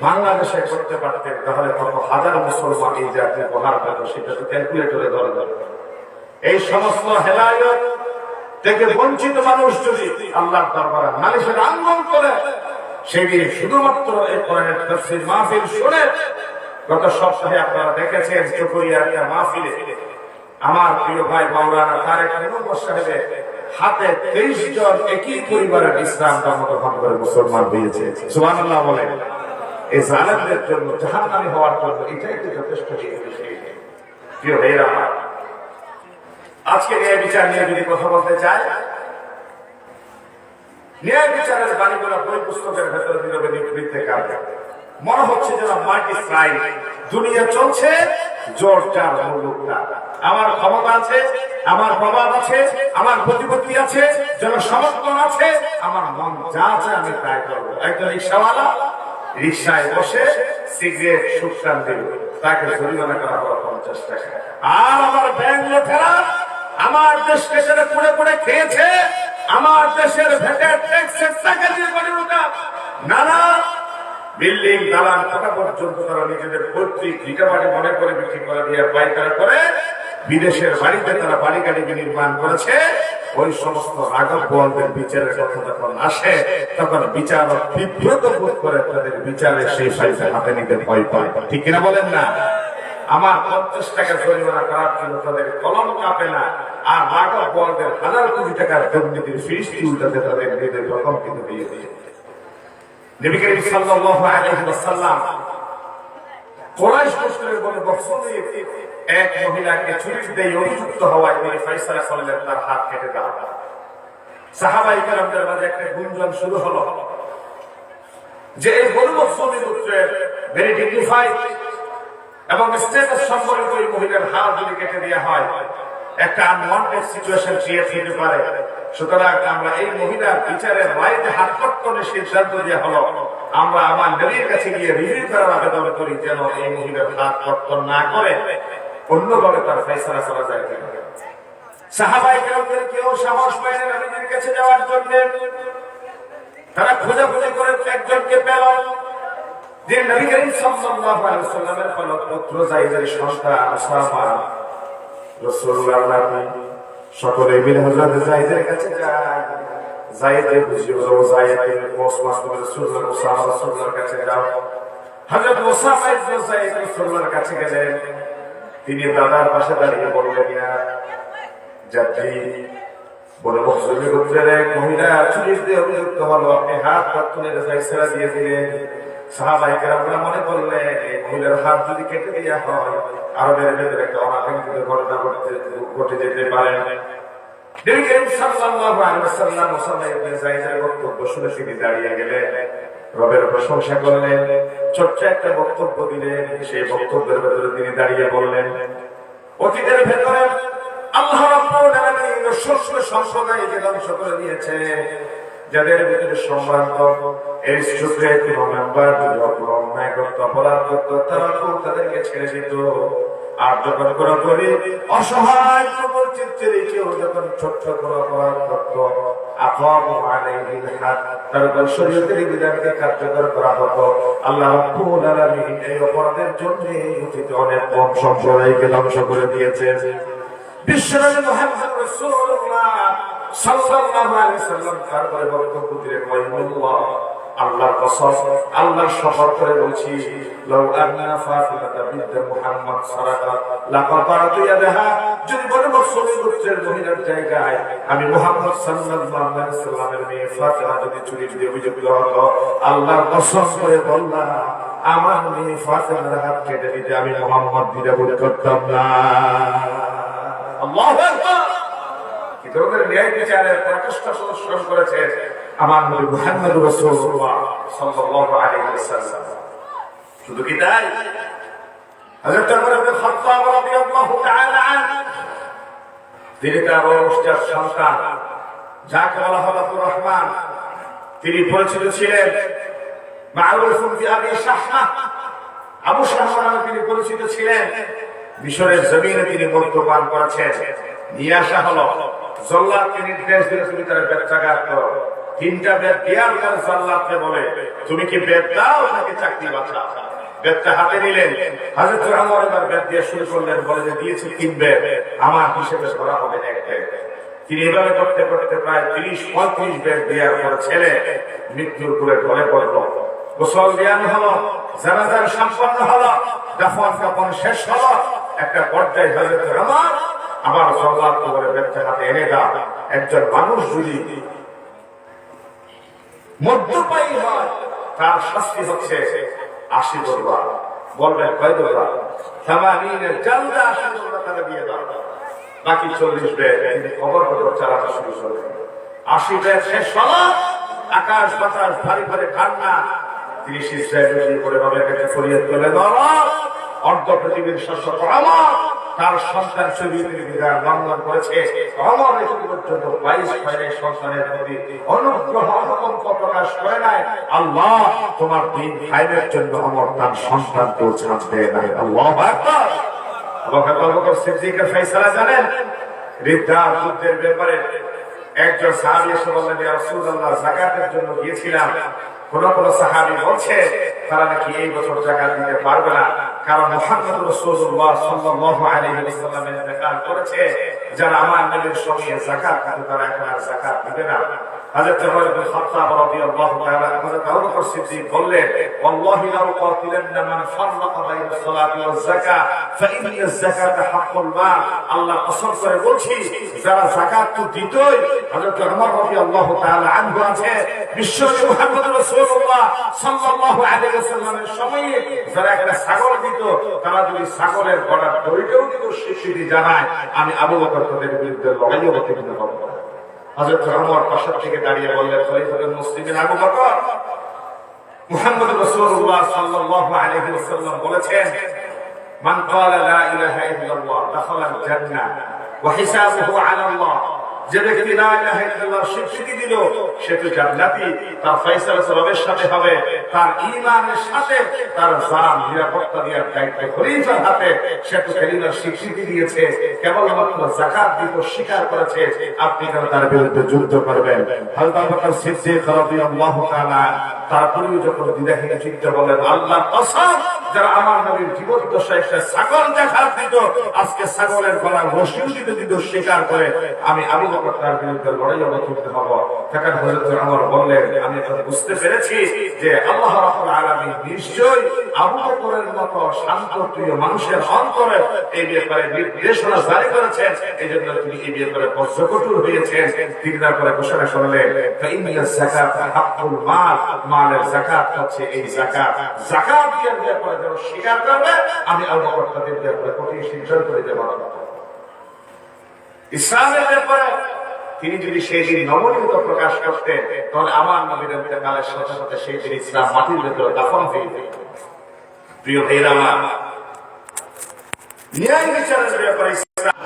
বাংলাদেশে করতে পারতেন, তাহলে কত হাজার মুসলমান এই জাতির উপহার পেত, সেটা তো ক্যালকুলেটরে ধরে ধরে। এই সমস্ত হেলায়ত থেকে বঞ্চিত মানুষ যদি আল্লাহর দরবারে নালিশের আন্দোলন করে, সেদিন শুধুমাত্র এই কোরআনের তাফসীর মাহফিল শুনে, গত সপ্তাহে আপনারা দেখেছেন চকরিয়ার একটা মাহফিলে আমার প্রিয় ভাই মাওলানা তারেক রহমান সাহেবের হাতে 23 জন একই পরিবারের ইসলাম ধর্ম গ্রহণ করে মুসলমান হয়েছে। সুবহানাল্লাহ বলেন। এই জালেমদের জন্য, জাহান্নামী হওয়ার জন্য এটাই তো যথেষ্ট। প্রিয় ভাইরা আমার, আজকে ন্যায় বিচার নিয়ে যদি কথা বলতে চাই, ন্যায় বিচারের বাণীগুলো বই পুস্তকের ভেতরে নীরবে নিবৃত্তে কাঁদে। মনে হচ্ছে যেন মাটি ফ্রাই, দুনিয়া চলছে জোরটার মুলুকটা। আমার ক্ষমতা আছে, আমার প্রভাব আছে, আমার প্রতিপত্তি আছে, জনসমর্থন আছে, আমার মন যা আছে আমি তাই করবো। একজন রিক্সাওয়ালা রিক্সায় বসে সিগারেট সুখান দিল, তাকে জরিমানা করা হলো 50 টাকা। আর আমার ব্যাংক লোকেরা আমার দেশকে সেটা পুড়ে পুড়ে খেয়েছে, আমার দেশের ভেটের ট্যাক্সের টাকা দিয়ে করে ওটা নানা বিল্ডিং দালান কোটা পর্যন্ত তারা নিজেদের পৈতৃক ভিটাবাড়ি মনে করে বিক্রি করে দিয়ে পাইকারি করে বিদেশের বাড়িতে তারা বাড়ি গাড়ি নির্মাণ করেছে। ওই সমস্ত রাঘব বোয়ালদের বিচারের কথা যখন আসে, তখন বিচারক বিব্রত বোধ করে তাদের বিচারে সেই পয়সা হাতে নিতে ভয় পায়, ঠিক কিনা বলেন না? আমার 50 টাকা জরিমানা করার জন্য তাদের কলম কাঁপে না, আর রাঘব বোয়ালদের 1000 কোটি টাকার দুর্নীতির ফিরিস্তি উল্টাতে তাদের নিজেদের রকম কিন্তু দিয়ে দিয়ে। নবী করিম সাল্লাল্লাহু আলাইহি ওয়াসাল্লাম কুরাইশ গোত্রের বনে বখশিয়ে এক মহিলাকে ছুরি দিয়ে অভিযুক্ত হওয়ায় তিনি ফয়সালা করলেন তার হাত কেটে দেওয়া। সাহাবায়ে কেরামদের মাঝে একটা গুঞ্জন শুরু হলো যে এই বনে বখশিয়ে গোত্রের ভেরি ডিগনিফাইড এবং স্ট্যাটাস সম্পর্কিত এই মহিলার হাত যদি কেটে দেওয়া হয়, একটা আনওয়ান্টেড সিচুয়েশন ক্রিয়েট হতে পারে। সুতরাং আমরা এই মহিলার বিচারের রায়তে হাত কর্তনের সিদ্ধান্ত দেওয়া হলো, আমরা আমার নবীর কাছে গিয়ে রিভিউ করার আবেদন করি যেন এই মহিলার হাত কর্তন না করে অন্যভাবে তার ফয়সালা করা যায়। সাহাবায়ে কেরামদের কেউ সাহস পায় না নবীর কাছে যাওয়ার জন্য। তারা খোঁজাখুঁজি করে একজনকে পেল, যে নবী করিম সাল্লাল্লাহু আলাইহি ওয়াসাল্লামের ফলপুত্র যায়েদের সন্তান উসামা রাসূলুল্লাহ নাতি সকলে মিলে হযরত যায়েদের কাছে যায়। যায়েদে বুঝিয়ে বলো যায়েদে ওসমান ইবনে রাসূলুল্লাহ ওসামা রাসূলুল্লাহর কাছে যাও। হযরত ওসামা ইবনে যায়েদ রাসূলুল্লাহর কাছে গেলেন। তিনি দাদার পাশে দাঁড়িয়ে বললেন, ইয়া জাদ্দি, বলে মুসলিম গোত্রের এক মহিলা চুরির দিয়ে অভিযুক্ত হলো, আপনি হাত তুলে ফয়সালা দিয়ে দিলেন। সাহাবায়ে কেরামরা মনে করলেন এই মহিলার হাত যদি কেটে দেওয়া হয় আরবের ভেতরে একটা অনাকাঙ্ক্ষিত ঘটনা ঘটে যেতে পারে। নবী করিম সাল্লাল্লাহু আলাইহি ওয়াসাল্লাম ওসামা ইবনে যায়েদের বক্তব্য শুনে তিনি দাঁড়িয়ে গেলেন, রবের প্রশংসা করলেন, ছোট্ট একটা বক্তব্য দিলেন। সেই বক্তব্যের ভেতরে তিনি দাঁড়িয়ে বললেন, অতীতের ভেতরে আল্লাহ রাব্বুল আলামিন সমস্ত সম্প্রদায়কে ধ্বংস করে দিয়েছে, যাদের ভিতরে সম্ভ্রান্ত এই যুগে কোনো মেম্বার যদি অন্যায় করত, অপরাধ করত, তারা তাদেরকে ছেড়ে দিত। আর যখন কোনো গরিব অসহায় প্রবল চিত্তের কেউ যখন ছোট্ট কোনো অপরাধ করত, আকামু আলাইহিল হাদ, তার উপর শরীয়তের বিধানকে কার্যকর করা হতো। আল্লাহ রাব্বুল আলামিন এই অপরাধের জন্য অতীতে অনেক কম সম্প্রদায়কে ধ্বংস করে দিয়েছে। বিশ্বনবী মুহাম্মদ রাসূলুল্লাহ সাল্লাল্লাহু আলাইহি ওয়াসাল্লাম তার বক্তব্য দিলেন, ওয়াল্লাহ, আল্লাহর কসম, আল্লাহর শপথ করে বলছি, লাউ আন্না ফাতিমাতা বিনত মুহাম্মদ সারাকাত লাকাতাতু ইয়াদাহা, যদি বলে মুসলিম গোত্রের মহিলার জায়গায় আমি মুহাম্মদ সাল্লাল্লাহু আলাইহি ওয়াসাল্লামের মেয়ে ফাতিমা যদি চুরির দিয়ে অভিযুক্ত হতো, আল্লাহর কসম করে বললাম আমার মেয়ে ফাতিমার হাত কেটে দিতে আমি মুহাম্মদ দ্বিধাবোধ করতাম না। আল্লাহু আকবার। কি ধরনের ন্যায় বিচারের প্রচেষ্টা প্রদর্শন করেছে আমার নবী মুহাম্মদ রাসূলুল্লাহ সাল্লাল্লাহু আলাইহি ওয়াসাল্লাম। শুধু কি তাই, হযরত ওমর ইবনে খাত্তাব রাদিয়াল্লাহু তাআলা আনহু, তিনি তার অষ্টম সন্তান যাকে বলা হয় আব্দুর রহমান, তিনি পরিচিত ছিলেন মারুফুন বি আবি শাহমা, আবু শাহমা নামে তিনি পরিচিত ছিলেন। মিশরের জমিনে তিনি মদ্যপান করেছেন। নিয়ে আসা হলো, জল্লাদকে নির্দেশ দিলে তুমি তার বেত্রাঘাত করো। 3টা বেত দেওয়ার পরে জল্লাদকে বলে, তুমি কি বেত দাও নাকি চাকরি বাঁচাও? বেতটা হাতে নিলেন। হযরত ওমর এবার বেত দিয়ে শুরু করলেন, বলে যে দিয়েছে 3 বেত, আমার হিসেবে ধরা হবে 1 বেত। তিনি এভাবে করতে করতে প্রায় 30-35 বেত দেওয়ার পরে ছেলে মৃত্যুর কোলে ঢলে পড়লো। গোসল দেওয়ানো হলো, জানাজা সম্পন্ন হলো, দাফন কাফন শেষ হলো। একটা পর্যায়ে হযরত ওমর আবার জল্লাদকে বলে, বেতটা হাতে এনে দাও। একজন মানুষ যদি মদ্যপায়ী হয় তার শাস্তি হচ্ছে 80 দরবার। বলবেন কয় দরবার? 80 জালদা 80 দরবার তাকে দিয়ে দাও। বাকি 40 বেত তিনি খবর চালাতে শুরু করলেন। 80 বেত শেষ হলো, আকাশ বাতাস ভারী ভারী ঠান্ডা। তিনি সিজদায় বসে পড়ে বাবার কাছে ফরিয়াদ করলেন, অর্ধ পৃথিবীর শাসক ওমর তার সন্তান শরীয়তের বিধান লঙ্ঘন করেছে। ওমর এখন পর্যন্ত 22 সন্তানের প্রতি অনুগ্রহ অনুকম্প প্রকাশ করে নাই। আল্লাহ তোমার দিন কায়েমের জন্য ওমর তার সন্তানকেও ছাড়বে না। আল্লাহু আকবার। আবু বকর সিদ্দিকের ফয়সালা জানেন? রিদ্দার যুদ্ধের ব্যাপারে একজন সাহাবী এসে বললেন, ইয়া রাসূলুল্লাহ, যাকাতের জন্য গিয়েছিলাম, কোন কোন সাহাবী বলছে তারা নাকি এই বছর যাকাত দিতে পারবে না, কারণ মুহাম্মদ রাসূলুল্লাহ সাল্লাল্লাহু আলাইহি ওয়াসাল্লাম ইন্তেকাল করেছে। যারা আমার নবীর সঙ্গে যাকাত দিতে তারা এখন আর যাকাত দিবে না। হযরত ওমর ইবনে খাত্তাব রাদিয়াল্লাহু তাআলা হযরত আবু বকর সিদ্দিক বললেন, ওয়াল্লাহি লা উকাতিলান্না মান ফাররাকা বাইনা সালাতি ওয়াজ যাকাত ফাইন্না আয-যাকাতা হাক্কুল মাল। আল্লাহ কসম করে বলছি, যারা যাকাত তো দিতই, হযরত ওমর রাদিয়াল্লাহু তাআলা আনহু আছে, বিশ্বনবী মুহাম্মদ রাসূলুল্লাহ সাল্লাল্লাহু আলাইহি ওয়াসাল্লামের সময়ে যারা একটা ছাগল দিত, তারা যদি ছাগলের গড়ার দড়িটাও দিত, স্বীকৃতি জানায় আমি আবু বকর তাদের বিরুদ্ধে লড়াইও করতে পারবো। হযরত ওমর পাশের থেকে দাঁড়িয়ে বললেন, খলিফাতুল মুসলিমিন আবু বকর, মুহাম্মদ রাসূলুল্লাহ সাল্লাল্লাহু আলাইহি ওয়াসাল্লাম বলেছেন, মান ক্বালা লা ইলাহা ইল্লাল্লাহ দাখালাল জান্নাহ ওয়া হিসাবুহু আলা আল্লাহ। যে ব্যক্তি লা ইলাহা ইল্লাল্লাহ স্বীকৃতি দিল সে তো জান্নাতি, তার ফয়সালা সওয়াবের সাথে হবে, তার ঈমানের সাথে তার জান নিরাপত্তা দেওয়ার দায়িত্ব খলিফার হাতে। সে তো কালিমার স্বীকৃতি দিয়েছে, কেবলমাত্র যাকাত দিতে স্বীকার করেছে, আপনি কেন তার বিরুদ্ধে যুদ্ধ করবেন? হযরত আবু বকর সিদ্দিক রাদিয়াল্লাহু তাআলা তারপরেও যখন দ্বিধাহীন চিন্তা বলেন আল্লাহ কসম, যারা আমার নবীর জীবদ্দশায় একটা ছাগল দেখার দিত, আজকে ছাগলের গলার রশিও দিতে দিত স্বীকার করে, আমি আবু বকর তার বিরুদ্ধে লড়াই অবতীর্ণ হব। তখন হযরত ওমর বললেন, আমি এখন বুঝতে পেরেছি যে আল্লাহ রাব্বুল আলামিন নিশ্চয়ই আবু বকরের মতো শান্ত প্রিয় মানুষের অন্তরে এই ব্যাপারে নির্দেশনা জারি করেছেন, এই জন্য তিনি এই ব্যাপারে বজ্রকঠোর হয়েছেন। তিনি তারপরে ঘোষণা করলেন, ফাইনাস যাকাত হাক্কুল মাল, মালের যাকাত হচ্ছে এই যাকাত। যাকাতের ব্যাপারে যারা স্বীকার করবে, আমি আবু বকর তাদের ব্যাপারে কঠিন সিদ্ধান্ত নিতে পারব। ইসলামের ব্যাপারে তিনি যদি সেই দিন নবনীত প্রকাশ করতেন, তাহলে আমার নবীর ইন্তেকালের সাথে সাথে সেই দিন ইসলাম মাটির ভেতরে দাফন হয়ে যেত। প্রিয় ভাইরা আমার, ন্যায় বিচারের ব্যাপারে ইসলাম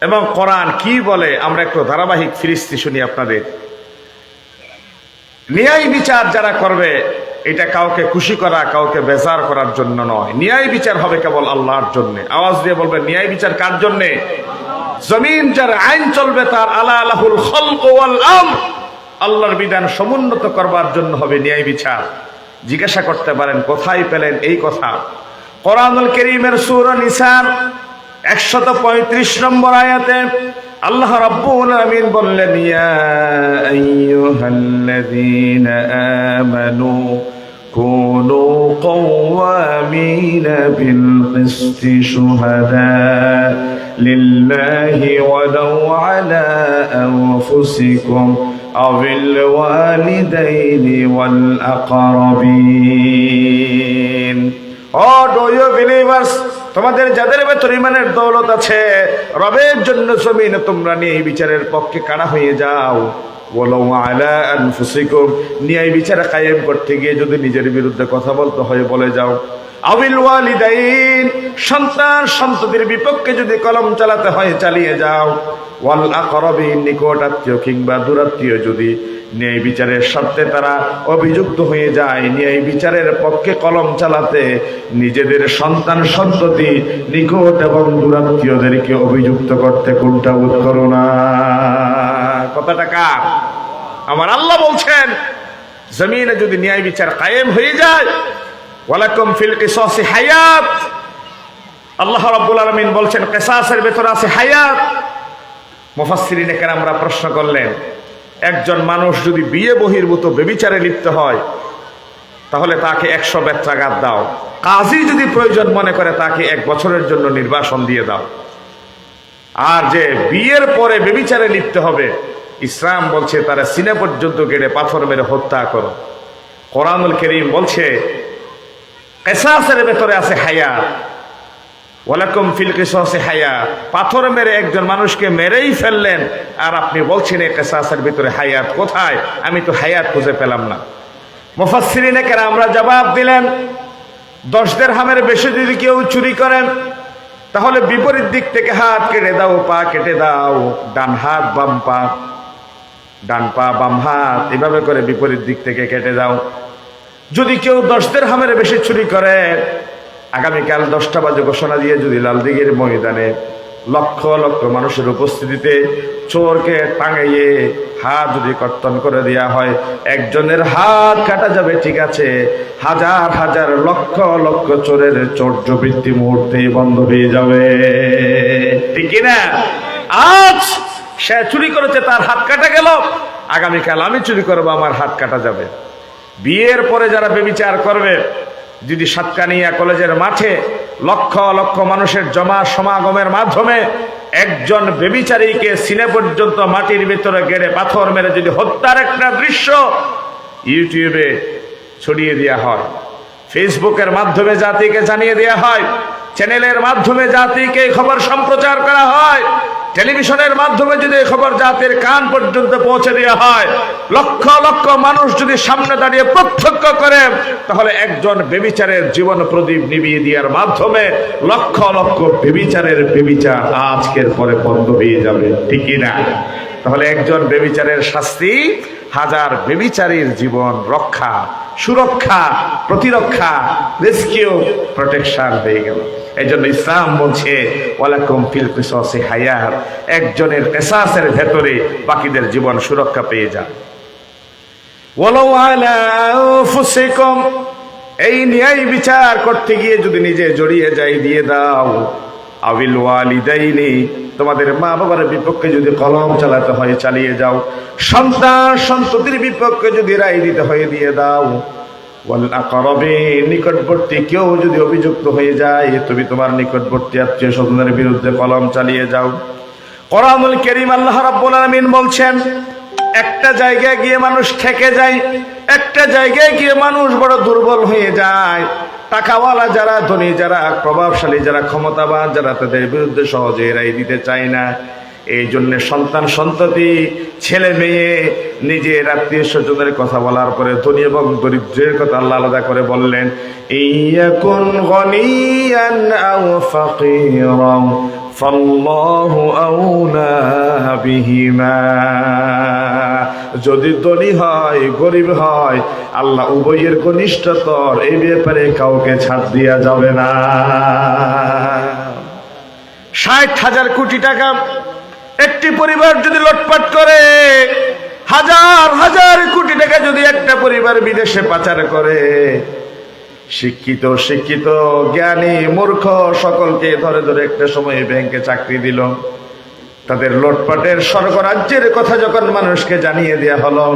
এবং কোরআন কি বলে আমরা একটু ধারাবাহিক ফিরিস্তি শুনি আপনাদের। ন্যায় বিচার যারা করবে, এটা কাউকে খুশি করা, কাউকে বেজার করার জন্য নয়। ন্যায় বিচার হবে কেবল আল্লাহর জন্য। আওয়াজ দিয়ে বলবে, ন্যায় বিচার কার জন্য? জমিন যার আইন চলবে তার, আলা লাহুল খালকু ওয়াল আমর, আল্লাহর বিধান সমুন্নত করবার জন্য হবে ন্যায় বিচার। জিজ্ঞাসা করতে পারেন কোথায় পেলেন এই কথা? কোরআনুল কারীমের সূরা নিসার 135 নম্বর আয়াতে আল্লাহ রাব্বুল আলামিন বললেন, ইয়া আইয়ুহাল্লাযীনা আমানু কুনু কওয়ামিনা বিল কিসতি শুহাদা লিল্লাহি ওয়ালাউ আলা আনফুসিকুম আবিল ওয়ালিদাইনি ওয়াল আকরাবিন। ও ডু ইউ বিলিভার্স, তোমাদের যাদের ভেতর ইমানের দৌলত আছে, রবের জন্য জমিনে তোমরা ন্যায় বিচারের পক্ষে কারা হয়ে যাও। ওয়ালাউ আলা আনফুসিকুম, ন্যায় বিচার কায়েম করতে গিয়ে যদি নিজের বিরুদ্ধে কথা বলতে হয় বলে যাও। আবিল ওয়ালিদাইন, সন্তান সন্ততির বিপক্ষে যদি কলম চালাতে হয় চালিয়ে যাও। ওয়াল আকরাবিন, নিকট আত্মীয় কিংবা দূরাত্মীয় যদি ন্যায় বিচারের স্বার্থে তারা অভিযুক্ত হয়ে যায়, ন্যায় বিচারের পক্ষে কলম চালাতে নিজেদের সন্তান সন্ততি নিকট এবং দূরাত্মীয়দেরকে অভিযুক্ত করতে কুণ্ঠাবোধ করো না। কথাটা কার? আমার আল্লাহ বলছেন, জমিনে যদি ন্যায় বিচার কায়েম হয়ে যায়, ওয়ালাকুম ফিল কিসাসি হায়াত, আল্লাহ রাব্বুল আলামিন বলছেন কিসাসের ভেতরে আছে হায়াত। মুফাসসিরিনে কেরামরা প্রশ্ন করলেন, একজন মানুষ যদি বিয়ে বহির্ভূত ব্যভিচারে লিপ্ত হয় তাহলে তাকে 100 বেত্রাঘাত দাও। কাজী যদি প্রয়োজন মনে করে তাকে 1 বছরের জন্য নির্বাসন দিয়ে দাও। আর যে বিয়ের পরে ব্যভিচারে লিপ্ত হবে, ইসলাম বলছে তারা সিনে পর্যন্ত গেড়ে পাথর মেরে হত্যা করো। কোরআনুল কারীম বলছে কিসাসের ভেতরে আছে হায়াত। ওয়ালাকুম ফিল কিসাসি হায়াত, পাথর মেরে একজন মানুষকে মেরেই ফেললেন আর আপনি বলছেন এই কিসাসের ভিতরে হায়াত কোথায়? আমি তো হায়াত খুঁজে পেলাম না। মুফাসসিরিনে কেরামরা জবাব দিলেন, 10 দিরহামের বেশি যদি কেউ চুরি করেন তাহলে বিপরীত দিক থেকে হাত কেটে দাও, পা কেটে দাও, ডান হাত বাম পা, ডান পা বাম হাত, এভাবে করে বিপরীত দিক থেকে কেটে দাও। যদি কেউ 10 দিরহামের বেশি চুরি করে, আগামীকাল 10টা বাজে ঘোষণা দিয়ে যদি লালদিঘির ময়দানে লক্ষ লক্ষ মানুষের উপস্থিতিতে চোরকে টাঙিয়ে হাত যদি কর্তন করে দেওয়া হয়, একজনের হাত কাটা যাবে ঠিক আছে, হাজার হাজার লক্ষ লক্ষ চোরের চৌর্য বৃত্তি মুহূর্তেই বন্ধ হয়ে যাবে, ঠিক কিনা? আজ সে চুরি করেছে, তার হাত কাটা গেল, আগামীকাল আমি চুরি করবো, আমার হাত কাটা যাবে। বিয়ের পরে যারা ব্যভিচার করবে, যদি সাতকানিয়া কলেজের মাঠে লক্ষ লক্ষ মানুষের জমা সমাগমের মাধ্যমে একজন ব্যভিচারীকে সিনে পর্যন্ত মাটির ভিতরে গেড়ে পাথর মেরে যদি হত্যার একটা দৃশ্য ইউটিউবে ছড়িয়ে দেওয়া হয়, ফেসবুকের মাধ্যমে জাতিকে জানিয়ে দেওয়া হয়, চ্যানেলের মাধ্যমে জাতিকে খবর সম্প্রচার করা হয়, টেলিভিশনের মাধ্যমে যদি খবর জাতির কান পর্যন্ত পৌঁছে দেওয়া হয়, লক্ষ লক্ষ মানুষ যদি সামনে দাঁড়িয়ে প্রত্যক্ষ করে, তাহলে একজন ব্যভিচারের জীবন প্রদীপ নিভিয়ে দেওয়ার মাধ্যমে লক্ষ লক্ষ ব্যভিচার আজকের পরে বন্ধ হয়ে যাবে, ঠিক না? তাহলে একজন ব্যভিচারের শাস্তি হাজার ব্যভিচারীর জীবন রক্ষা, সুরক্ষা, প্রতিরক্ষা, রেস্কিউ, প্রোটেকশন হয়ে গেল। এই জন্য ইসলাম বলছে ওয়ালাকুম ফিল কিসাসি হায়াত, একজনের কিসাসের ভেতরে বাকিদের জীবন সুরক্ষা পেয়ে যায়। ওয়ালাউ আলা আনফুসিকুম, এই ন্যায় বিচার করতে গিয়ে যদি নিজে জড়িয়ে যাই দিয়ে দাও। আবিল ওয়ালিদাইনি, তোমাদের মা বাবার বিপক্ষে যদি কলম চালাতে হয় চালিয়ে যাও। সন্তান সন্ততির বিপক্ষে যদি রায় দিতে হয় দিয়ে দাও। ওয়াল আকরাবিন, নিকটবর্তী কেউ যদি অভিযুক্ত হয়ে যায় তুমি তোমার নিকটবর্তী আত্মীয় স্বজনের বিরুদ্ধে কলম চালিয়ে যাও। কোরআনুল কারীম আল্লাহ রাব্বুল আলামিন বলছেন, একটা জায়গায় গিয়ে মানুষ ঠেকে যায়, একটা জায়গায় গিয়ে মানুষ বড় দুর্বল হয়ে যায়। টাকাওয়ালা যারা, ধনী যারা, প্রভাবশালী যারা, ক্ষমতাবান যারা, তাদের বিরুদ্ধে সহজে রায় দিতে চায় না। এই জন্য সন্তান সন্ততি, ছেলে মেয়ে, নিজের আত্মীয় স্বজনের কথা বলার পরে ধনী এবং দরিদ্রের কথা আল্লাহ আলাদা করে বললেন। ইয়াকুন গনিয়ান আও ফাকিরান ফাল্লাহু আউলা বিহিমা, যদি ধনী হয় গরিব হয় আল্লাহ উভয়ের ঘনিষ্ঠতর, এই ব্যাপারে কাউকে ছাড় দেওয়া যাবে না। 60,000 কোটি টাকা একটি পরিবার যদি লুটপাট করে, হাজার হাজার কোটি টাকা যদি একটা পরিবার বিদেশে পাচার করে, শিক্ষিত শিক্ষিত জ্ঞানী মূর্খ সকলকে ধরে ধরে একটা সময় ব্যাংকে চাকরি দিল। তাদের লুটপাটের স্বর্গরাজ্যের কথা যখন মানুষকে জানিয়ে দেয়া হলো,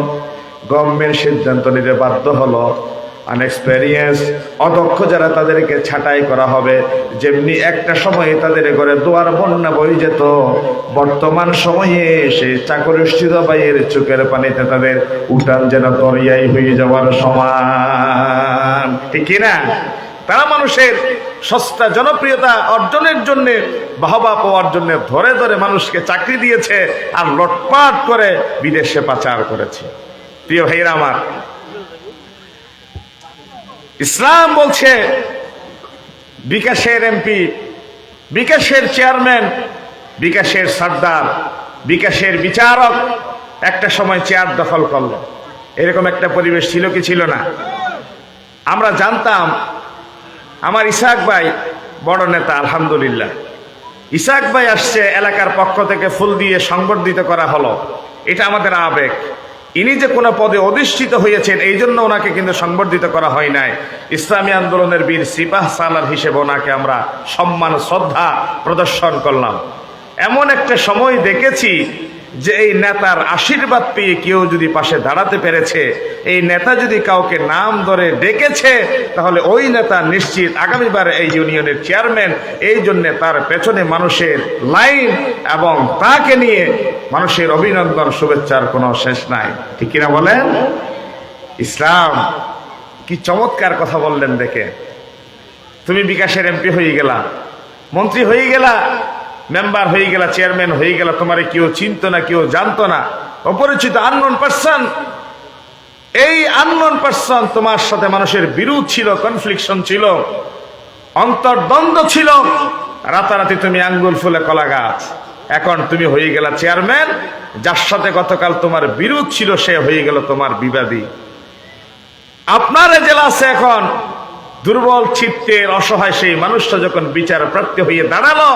গভর্নমেন্ট সিদ্ধান্ত নিতে বাধ্য হলো। আনএক্সপেরিয়েন্স, অদক্ষ যারা, তাদেরকে ছাঁটাই করা হবে। যেমনি একটা সময়ে তাদের ঘরে দুয়ার বন্যা বয়ে যেত, বর্তমান সময়ে সে চাকরিস্থিত ভাইয়ের চোখের পানিতে তাদের উঠান যেন দরিয়াই হয়ে যাওয়ার সমান, ঠিক কিনা? তারা মানুষের সস্তা জনপ্রিয়তা অর্জনের জন্য, বাহবা পাওয়ার জন্য ধরে ধরে মানুষকে চাকরি দিয়েছে আর লুটপাট করে বিদেশে পাচার করেছে। প্রিয় ভাইরা আমার, ইসলাম বলছে বিকাশের এমপি, বিকাশের চেয়ারম্যান, বিকাশের সর্দার, বিকাশের বিচারক একটা সময় চেয়ার দখল করলো। এরকম একটা পরিবেশ ছিল কি ছিল না? আমরা জানতাম আমার ইসাক ভাই বড় নেতা, আলহামদুলিল্লাহ। ইসাক ভাই আসছে, এলাকার পক্ষ থেকে ফুল দিয়ে সংবর্ধিত করা হলো। এটা আমাদের আবেগ। ইনি যে কোনো পদে অধিষ্ঠিত হয়েছেন এই জন্য ওনাকে কিন্তু সংবর্ধিত করা হয় নাই। ইসলামী আন্দোলনের বীর সিপাহ সালার হিসেবে ওনাকে আমরা সম্মান শ্রদ্ধা প্রদর্শন করলাম। এমন একটা সময় দেখেছি যে এই নেতার আশীর্বাদ পেয়ে কেউ যদি পাশে দাঁড়াতে পেরেছে, এই নেতা যদি কাউকে নাম ধরে ডেকেছে, তাহলে ওই নেতা নিশ্চিত আগামীবার এই ইউনিয়নের চেয়ারম্যান। এই জন্য তার পেছনে মানুষের লাইন এবং তাকে নিয়ে মানুষের অভিনন্দন শুভেচ্ছার কোনো শেষ নাই, ঠিক কিনা বলেন? ইসলাম কি চমৎকার কথা বললেন দেখে। তুমি বিকাশের এমপি হয়ে গেলা, মন্ত্রী হয়ে গেলা, মেম্বার হয়ে গেলা, চেয়ারম্যান হয়ে গেলা, তোমারে কেউ চিনত না, কেউ জানতো না, অপরিচিত আননোন পারসন। এই আননোন পারসন তোমার সাথে মানুষের বিরোধ ছিল, কনফ্লিকশন ছিল, অন্তর্দ্বন্দ্ব ছিল। রাতারাতি তুমি আঙ্গুল ফুলে কলা গাছ। এখন তুমি হয়ে গেলা চেয়ারম্যান, যার সাথে গতকাল তোমার বিরোধ ছিল সে হয়ে গেল তোমার বিবাদী। আপনার এজলাসে এখন দুর্বল চিত্তের অসহায় সেই মানুষটা যখন বিচার প্রাপ্তি হয়ে দাঁড়ালো,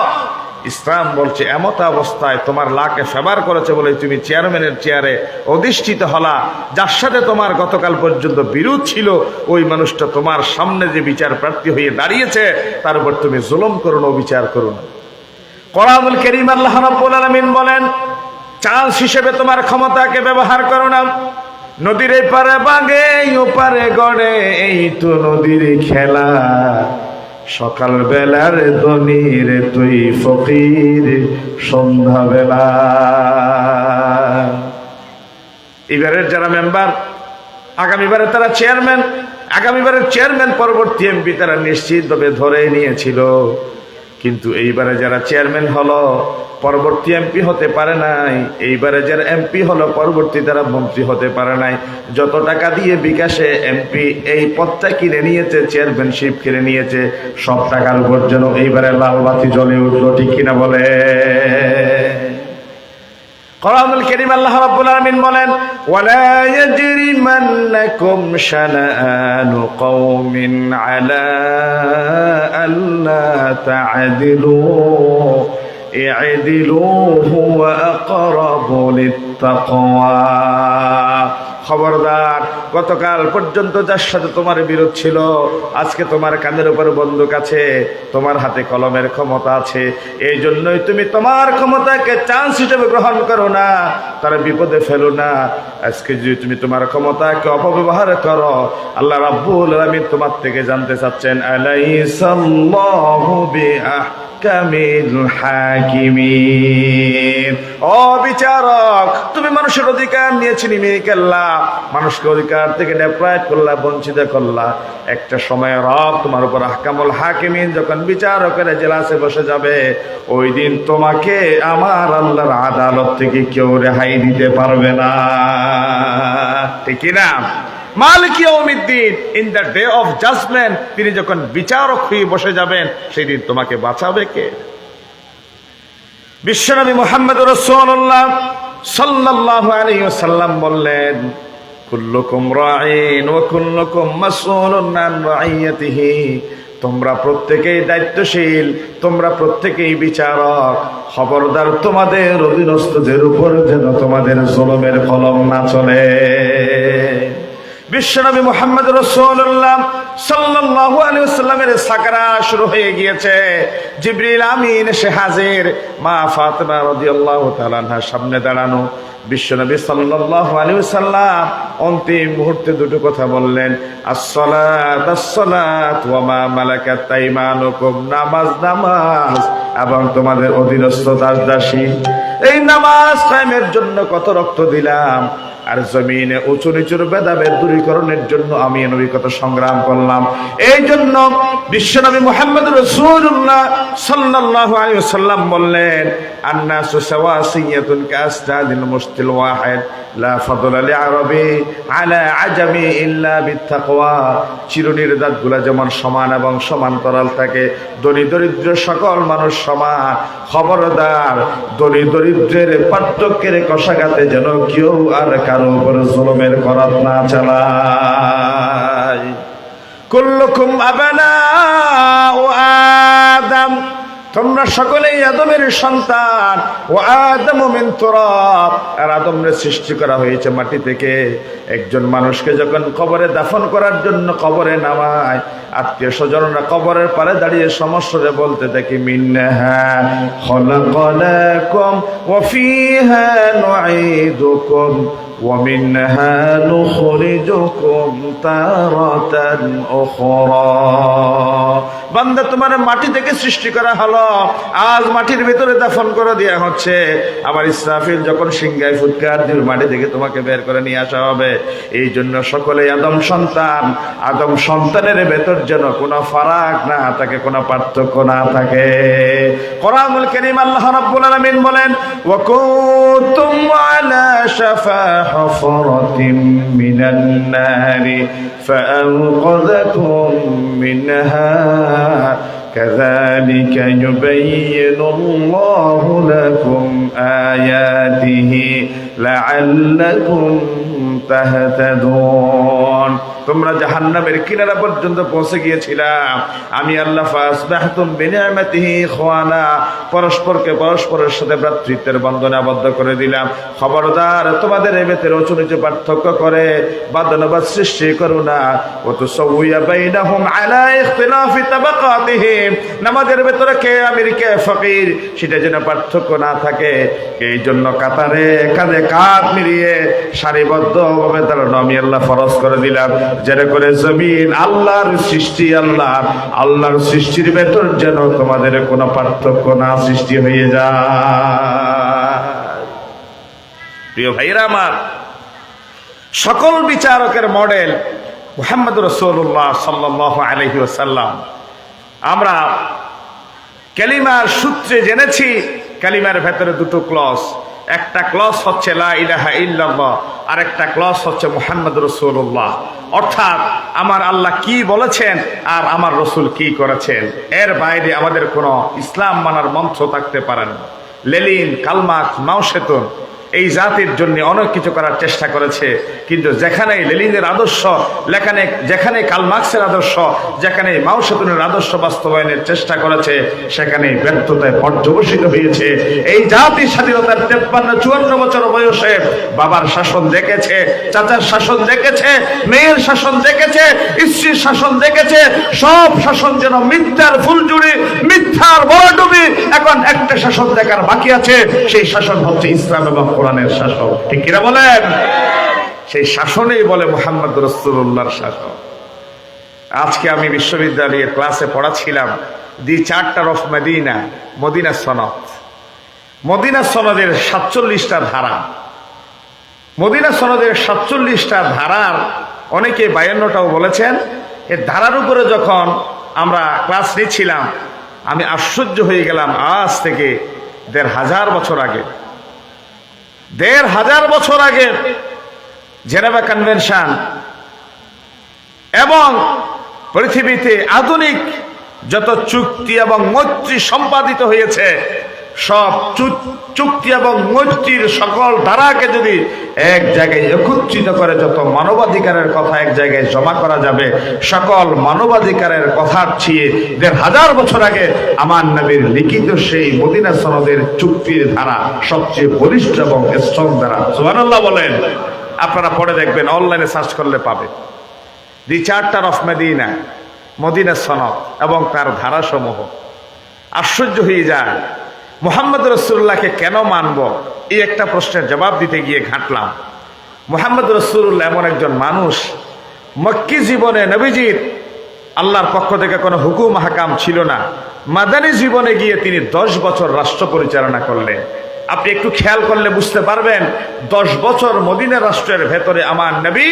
ইসলাম বলছে এমত অবস্থায় তোমার লাকে ফেভার করেছে বলে তুমি চেয়ারম্যানের চেয়ারে অধিষ্ঠিত হলা। যার সাথে তোমার গতকাল পর্যন্ত বিরোধ ছিল, ওই মানুষটা তোমার সামনে যে বিচার প্রাপ্তি হয়ে দাঁড়িয়েছে তার উপর তুমি জুলুম করো না, বিচার করো না। কোরআনুল কারীম আল্লাহ রাব্বুল আলামিন বলেন, চান্স হিসেবে তোমার ক্ষমতাকে ব্যবহার করো না। নদীর এপারে বাগে ওপারে গড়ে, এই তো নদীর খেলা। সকাল বেলার ধনীর তুই ফকির সন্ধ্যা বেলা। এবারের যারা মেম্বার, আগামীবারে তারা চেয়ারম্যান, আগামীবারের চেয়ারম্যান পরবর্তী এমপি তারা নিশ্চিতভাবে ধরে নিয়েছিল। কিন্তু এইবারে যারা চেয়ারম্যান হলো পরবর্তী এমপি হতে পারে নাই, এইবারে যারা এমপি হলো পরবর্তী তারা মন্ত্রী হতে পারে নাই। যত টাকা দিয়ে বিকাশে এমপি এই পদটা কিনে নিয়েছে, চেয়ারম্যানশিপ কিনে নিয়েছে, সব টাকার উপর যেন এইবারে লাল বাতি জ্বলে উঠলো, ঠিক কিনা বলে? কোরআনুল কারীম আল্লাহ রাব্বুল আলামিন বলেন, ওয়ালা ইয়াজরিমান্নাকুম শানাআনু কওমিন আলা আল্লা তা'দিলু ই'দিলু হুয়া আকরাবু লিত্তাকওয়া খবরদার, গতকাল পর্যন্ত যার সাথে তোমার বিরোধ ছিল, আজকে তোমার কাঁধের উপর বন্দুক আছে, তোমার হাতে কলমের ক্ষমতা আছে, এই জন্যই তুমি তোমার ক্ষমতাকে চান্স হিসেবে গ্রহণ করো না, তারা বিপদে ফেলো না। আজকে যদি তুমি তোমার ক্ষমতাকে অপব্যবহার করো, আল্লাহ রাব্বুল আলামিন তোমার থেকে জানতে চাচ্ছেন, আলাইসাল্লাহু বিআহকামিল হাকিমিন। ও বিচারক, তুমি মানুষের অধিকার নিয়ে ছিনিমিনি খেললা, মানুষকে অধিকার থেকে ডেপ্রাইভ করলা, বঞ্চিত করলা। একটা সময় রব তোমার উপর আহকামুল হাকিমিন যখন বিচারকের এজলাসে বসে যাবে, ওই দিন তোমাকে আমার আল্লাহর আদালত থেকে কেউ রেহাই দিতে পারবে না, ঠিক না? মালিক ইয়াউমিদ্দিন, in the day of judgment, তিনি যখন বিচারক হয়ে বসে যাবেন, সেই দিন তোমাকে বাঁচাবে কে? বিশ্বনবী মুহাম্মদ রাসূলুল্লাহ সাল্লাল্লাহু আলাইহি ওয়াসাল্লাম বললেন, কুল্লুকুম রাঈন ওয়া কুল্লুকুম মাসউলুন আন রাইয়াতিহি। তোমরা প্রত্যেকেই দায়িত্বশীল, তোমরা প্রত্যেকেই বিচারক। খবরদার, তোমাদের অধীনস্থদের উপর যেন তোমাদের জুলুমের কলম না চলে। বিশ্বনবী মুহাম্মদ রাসূলুল্লাহ সাল্লাল্লাহু আলাইহি ওয়াসাল্লামের সাকরাত শুরু হয়ে গিয়েছে। জিবরিল আমিন এসে হাজির, মা ফাতেমা রাদিয়াল্লাহু তাআলা আনহার সামনে দাঁড়ানো। বিশ্বনবী সাল্লাল্লাহু আলাইহি ওয়াসাল্লাম অন্তিম মুহূর্তে দুটো কথা বললেন, আসসালাত আসসালাত ওয়া মা মালাকাত আইমানুকুম, নামাজ নামাজ এবং তোমাদের অধীনস্থ দাসী। এই নামাজ কায়েমের জন্য কত রক্ত দিলাম, আর জমিনে উঁচু নিচুর ভেদাভেদ দূরীকরণের জন্য আমি নবী কত সংগ্রাম করলাম। এই জন্য বিশ্বনবী মুহাম্মদ রাসূলুল্লাহ সাল্লাল্লাহু আলাইহি ওয়াসাল্লাম বললেন, আন্নাসু সাওয়াসিয়াতুন কাসদাদিল মুশতিল ওয়াহিদ, লা ফাদলা লিআরাবি আলা আজামি ইল্লা বিত্তাকওয়া। চিরুনির দাঁতগুলা যেমন সমান এবং সমান্তরাল থাকে, ধনী দরিদ্র সকল মানুষ সমান। খবরদার, ধনী দরিদ্রের পার্থক্যের কষাঘাতে যেন কেউ আর কারো উপর জুলুমের করাত না চালায়। কুল্লুকুম আবনাউ আদম, তোমরা সকলেই আদমের সন্তান। ও আদমু মিন তুরাব, আর আদমরে সৃষ্টি করা হয়েছে মাটি থেকে। একজন মানুষকে যখন কবরে দাফন করার জন্য কবরে নামায়, আত্মীয় স্বজনরা কবরের পারে দাঁড়িয়ে সমস্যারে বলতে দেখি, মিনহা খলাকনাকুম ওয়া ফিহা নুঈদুকুম ওয়া মিনহা নুখরিজুকুম তারাতান উখরা। বান্দা, তোমার মাটি থেকে সৃষ্টি করা হলো, আজ মাটির ভিতরে দাফন করে দেয়া হচ্ছে। আবার ইসরাফিল যখন সিংহায় ফুৎকার দিবে, মাটি থেকে তোমাকে বের করে নিয়ে আসা হবে। এই জন্য সকলে আদম সন্তান। আদম সন্তানের ভেতর যেন কোনো ফারাক না থাকে, কোনো পার্থক্য না থাকে। কোরআনুল কারীম আল্লাহ রাব্বুল আলামিন বলেন, ওয়া কুনতুম আলা শাফা হুফরাতিন মিনান নারি ফাআনকাযাকুম মিনহা كذلك يبين الله لكم آياته لعلكم تهتدون। তোমরা জাহান্নামের কিনারা পর্যন্ত পৌঁছে গিয়েছিলাম, আমি আল্লাহ ফাসবাহতুম বিনিআমাতিহি ইখওয়ানা, পরস্পরকে পরস্পরের সাথে ভ্রাতৃত্বের বন্ধনে আবদ্ধ করে দিলাম। খবরদার, তোমাদের এই ভেতরে উঁচু নিচু পার্থক্য করে বাদনবাদ সৃষ্টি করো না। ওয়া তুসাউইয়া বাইনাহুম আলা ইখতিলাফি তাবাকাতিহিম, নামাজের ভেতরে কে আমির কে ফকির সেটা যেন পার্থক্য না থাকে। এই জন্য কাতারে কাঁধে কাঁধ মিলিয়ে সারিবদ্ধভাবে দাঁড়ানো আমি আল্লাহ ফরজ করে দিলাম, যেন করে জমিন আল্লাহর সৃষ্টি, আল্লাহর সৃষ্টির ভেতর যেন তোমাদের কোনো পার্থক্য না সৃষ্টি হয়ে যায়। প্রিয় ভাইরা আমার, সকল বিচারকের মডেল মুহাম্মদ রাসূলুল্লাহ সাল্লাল্লাহু আলাইহি ওয়াসাল্লাম। আমরা কালিমার সূত্রে জেনেছি, কালিমার ভেতরে দুটো ক্লস। একটা ক্লস হচ্ছে লা ইলাহা ইল্লাল্লাহ, আর একটা ক্লস হচ্ছে মুহাম্মদ রাসূলুল্লাহ। অর্থাৎ আমার আল্লাহ কি বলেছেন আর আমার রসুল কি করেছেন, এর বাইরে আমাদের কোনো ইসলাম মানার মন্ত্র থাকতে পারে না। লেলিন, কালমাক, মাউশেতুন, এই জাতির জন্য অনেক কিছু করার চেষ্টা করেছে, কিন্তু যেখানে লেনিনের আদর্শ, যেখানে কার্ল মার্কসের আদর্শ, যেখানে মাও সেতুনের আদর্শ বাস্তবায়নের চেষ্টা করেছে, সেখানে ব্যর্থতায় পর্যবসিত হয়েছে। এই জাতির স্বাধীনতার 53-54 বছর বয়সে বাবার শাসন দেখেছে, চাচার শাসন দেখেছে, মেয়ের শাসন দেখেছে, স্ত্রীর শাসন দেখেছে। সব শাসন যেন মিথ্যার ফুলঝুরি, মিথ্যার বড়ডুবি। এখন একটা শাসন দেখার বাকি আছে, সেই শাসন হচ্ছে ইসলাম এবং কোরআনের শাসন। ঠিক কিনা বলেন? সেই শাসনেই বলে মুহাম্মদ রাসূলুল্লাহর শাসন। আজকে আমি বিশ্ববিদ্যালয়ের ক্লাসে পড়াছিলাম the charter of Medina, Medina সনদ। মদিনা সনদের 47টা ধারা। মদিনা সনদের 47টা ধারার অনেকে 52টাও বলেছেন। এই ধারার উপরে যখন আমরা ক্লাস নিচ্ছিলাম, আমি আশ্চর্য হয়ে গেলাম। আজ থেকে 1500 বছর আগে, 1500 বছর আগে জেনেভা কনভেনশন এবং পৃথিবীতে আধুনিক যত চুক্তি এবং মৈত্রী সম্পাদিত হয়েছে, সব চুক্তি এবং মৈত্রীর সকল ধারাকে যদি এক জায়গায় একত্রিত করে যত মানবাধিকারের কথা এক জায়গায় জমা করা যাবে, সকল মানবাধিকারের কথার চেয়ে 1500 বছর আগে আমার নবীর লিখিত সেই মদিনা সনদের চুক্তির ধারা সবচেয়ে বলিষ্ঠ এবং স্ট্রং ধারা। সুবহানাল্লাহ বলেন। আপনারা পড়ে দেখবেন, অনলাইনে সার্চ করলে পাবেন। The charter of Medina, Medina সনদ এবং তার ধারাসমূহ। আশ্চর্য হয়ে যায়, মুহাম্মদ রাসূলুল্লাহকে কেন মানব, এই একটা প্রশ্নের জবাব দিতে গিয়ে ঘাঁটলাম। মুহাম্মদ রাসূলুল্লাহ এমন একজন মানুষ, মক্কি জীবনে নবীজির আল্লাহর পক্ষ থেকে কোনো হুকুম হাকাম ছিল না। মাদানী জীবনে গিয়ে তিনি 10 বছর রাষ্ট্র পরিচালনা করলেন। আপনি একটু খেয়াল করলে বুঝতে পারবেন, 10 বছর মদিনা রাষ্ট্রের ভেতরে আমার নবী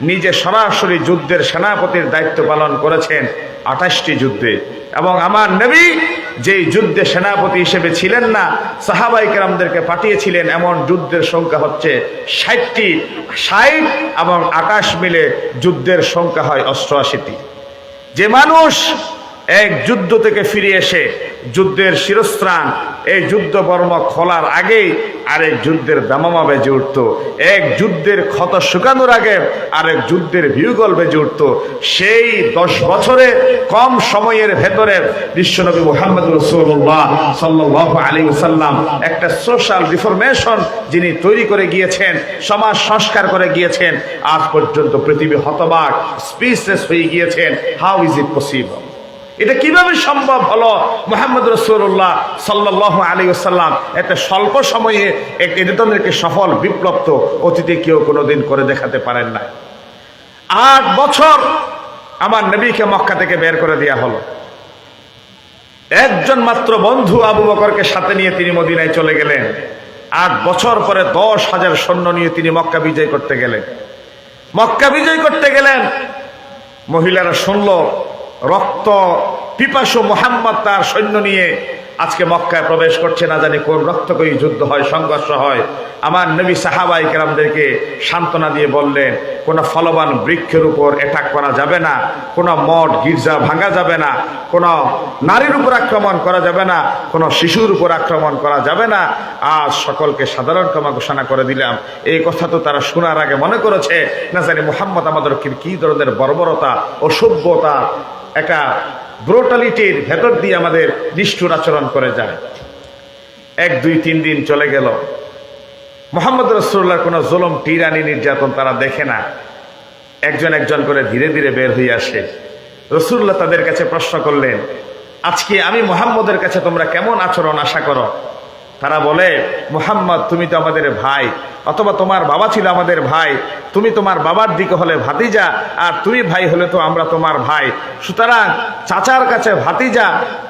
নিজে সরাসরি যুদ্ধের সেনাপতির দায়িত্ব পালন করেছেন 28টি যুদ্ধে। এবং আমার নবী যেই যুদ্ধে সেনাপতি হিসেবে ছিলেন না, সাহাবায়ে কেরামদেরকে পাঠিয়েছিলেন, এমন যুদ্ধের সংখ্যা হচ্ছে 60টি। 60 এবং 28 মিলে যুদ্ধের সংখ্যা হয় 88টি। যে মানুষ এক যুদ্ধ থেকে ফিরে এসে যুদ্ধের শিরস্ত্রাণ, এই যুদ্ধ বর্ম খোলার আগেই আরেক যুদ্ধের দামামা বেজে উঠত, এক যুদ্ধের ক্ষত শুকানোর আগে আরেক যুদ্ধের ভিউগল বেজে উঠত, সেই 10 বছরে কম সময়ের ভেতরে বিশ্বনবী মুহাম্মদ রাসূলুল্লাহ সাল্লাল্লাহু আলাইহি ওয়াসাল্লাম একটা সোশ্যাল রিফরমেশন যিনি তৈরি করে গিয়েছেন, সমাজ সংস্কার করে গিয়েছেন। আজ পর্যন্ত পৃথিবী হতবাক, স্পিচলেস হয়ে গিয়েছেন। How is it possible? এটা কিভাবে সম্ভব হলো? মুহাম্মদ রাসূলুল্লাহ সাল্লাল্লাহু আলাইহি ওয়াসাল্লাম একটা স্বল্প সময়ে এই ধরনের একটি সফল বিপ্লব তো অতীতে কেউ কোনোদিন করে দেখাতে পারেন না। 8 বছর আমার নবীকে মক্কা থেকে বের করে দেওয়া হলো। একজন মাত্র বন্ধু আবু বকরকে সাথে নিয়ে তিনি মদিনায় চলে গেলেন। 8 বছর পরে 10,000 সৈন্য নিয়ে তিনি মক্কা বিজয় করতে গেলেন। মক্কা বিজয় করতে গেলেন, মহিলারা শুনল রক্ত পিপাসু মুহাম্মদ তার সৈন্য নিয়ে আজকে মক্কায় প্রবেশ করছে। না জানি কোন রক্তকয়ী যুদ্ধ হয়, সংঘর্ষ হয়। আমার নবী সাহাবায়ে কেরামদেরকে সান্ত্বনা দিয়ে বললেন, কোনো ফলবান বৃক্ষের উপর অ্যাটাক করা যাবে না, কোনো মঠ গির্জা ভাঙা যাবে না, কোনো নারীর উপর আক্রমণ করা যাবে না, কোনো শিশুর উপর আক্রমণ করা যাবে না। আজ সকলকে সাধারণ ক্ষমা ঘোষণা করে দিলাম। এই কথা তো তারা শোনার আগে মনে করেছে না জানি মুহাম্মদ আমাদেরকে কি ধরনের বর্বরতা, অসভ্যতা, একটা ব্রুটালিটির ভেতর দিয়ে আমাদের নিষ্ঠুর আচরণ করে যায়। 1, 2, 3 দিন চলে গেল, মুহাম্মদ রাসূলুল্লাহর কোনো জুলুম, টিরানি, নির্যাতন তারা দেখে না। একজন একজন করে ধীরে ধীরে বের হয়ে আসে। রাসূলুল্লাহ তাদের কাছে প্রশ্ন করলেন, আজকে আমি মুহাম্মদের কাছে তোমরা কেমন আচরণ আশা করো? তারা বলে, মুহাম্মদ তুমি তো আমাদের ভাই, অথবা তোমার বাবা ছিল আমাদের ভাই, তুমি তোমার বাবার দিকে হলে ভাতিজা, আর তুমি ভাই হলে তো আমরা তোমার ভাই। সুতরাং চাচার কাছে ভাতিজা,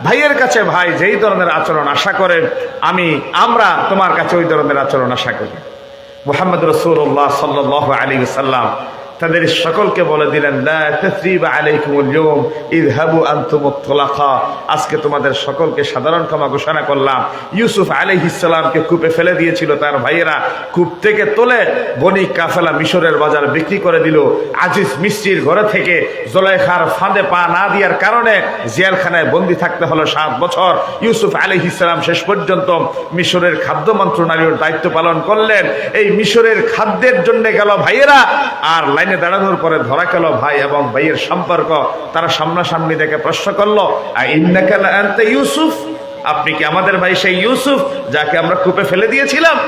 ভাইয়ের কাছে ভাই, যেই ধরনের আচরণ আশা করেন আমরা তোমার কাছে ওই ধরনের আচরণ আশা করি। মুহাম্মদ রাসূলুল্লাহ সাল্লাল্লাহু আলাইহি ওয়াসাল্লাম তাদের সকলকে বলে দিলেন, লা তাসরিবা আলাইকুমুল ইয়াওম ইযহাবু আনতুমুত তুলাকা, আজকে তোমাদের সকলকে সাধারণ ক্ষমা ঘোষণা করলাম। ইউসুফ আলাইহিস সালামকে কূপে ফেলে দিয়েছিল তার ভাইয়েরা, কূপ থেকে তোলে বনি কাফেলা মিশরের বাজার বিক্রি করে দিল। আজিজ মিস্ত্রির ঘরে থেকে জুলাইখার ফাঁদে পা না দেওয়ার কারণে জেলখানায় বন্দী থাকতে হলো 7 বছর। ইউসুফ আলাইহিস সালাম শেষ পর্যন্ত মিশরের খাদ্য মন্ত্রণালয়ের দায়িত্ব পালন করলেন। এই মিশরের খাদ্যের জন্য গেল ভাইয়েরা, আর লাইনে দাঁড়ানোর পরে ধরা গেল ভাই এবং ভাইয়ের সম্পর্ক। তারা সামনাসামনি দেখে প্রশ্ন করলো, ইন্নাকা লা আনতা ইউসুফ, আপনি কি আমাদের ভাই সেই ইউসুফ যাকে আমরা কূপে ফেলে দিয়েছিলাম?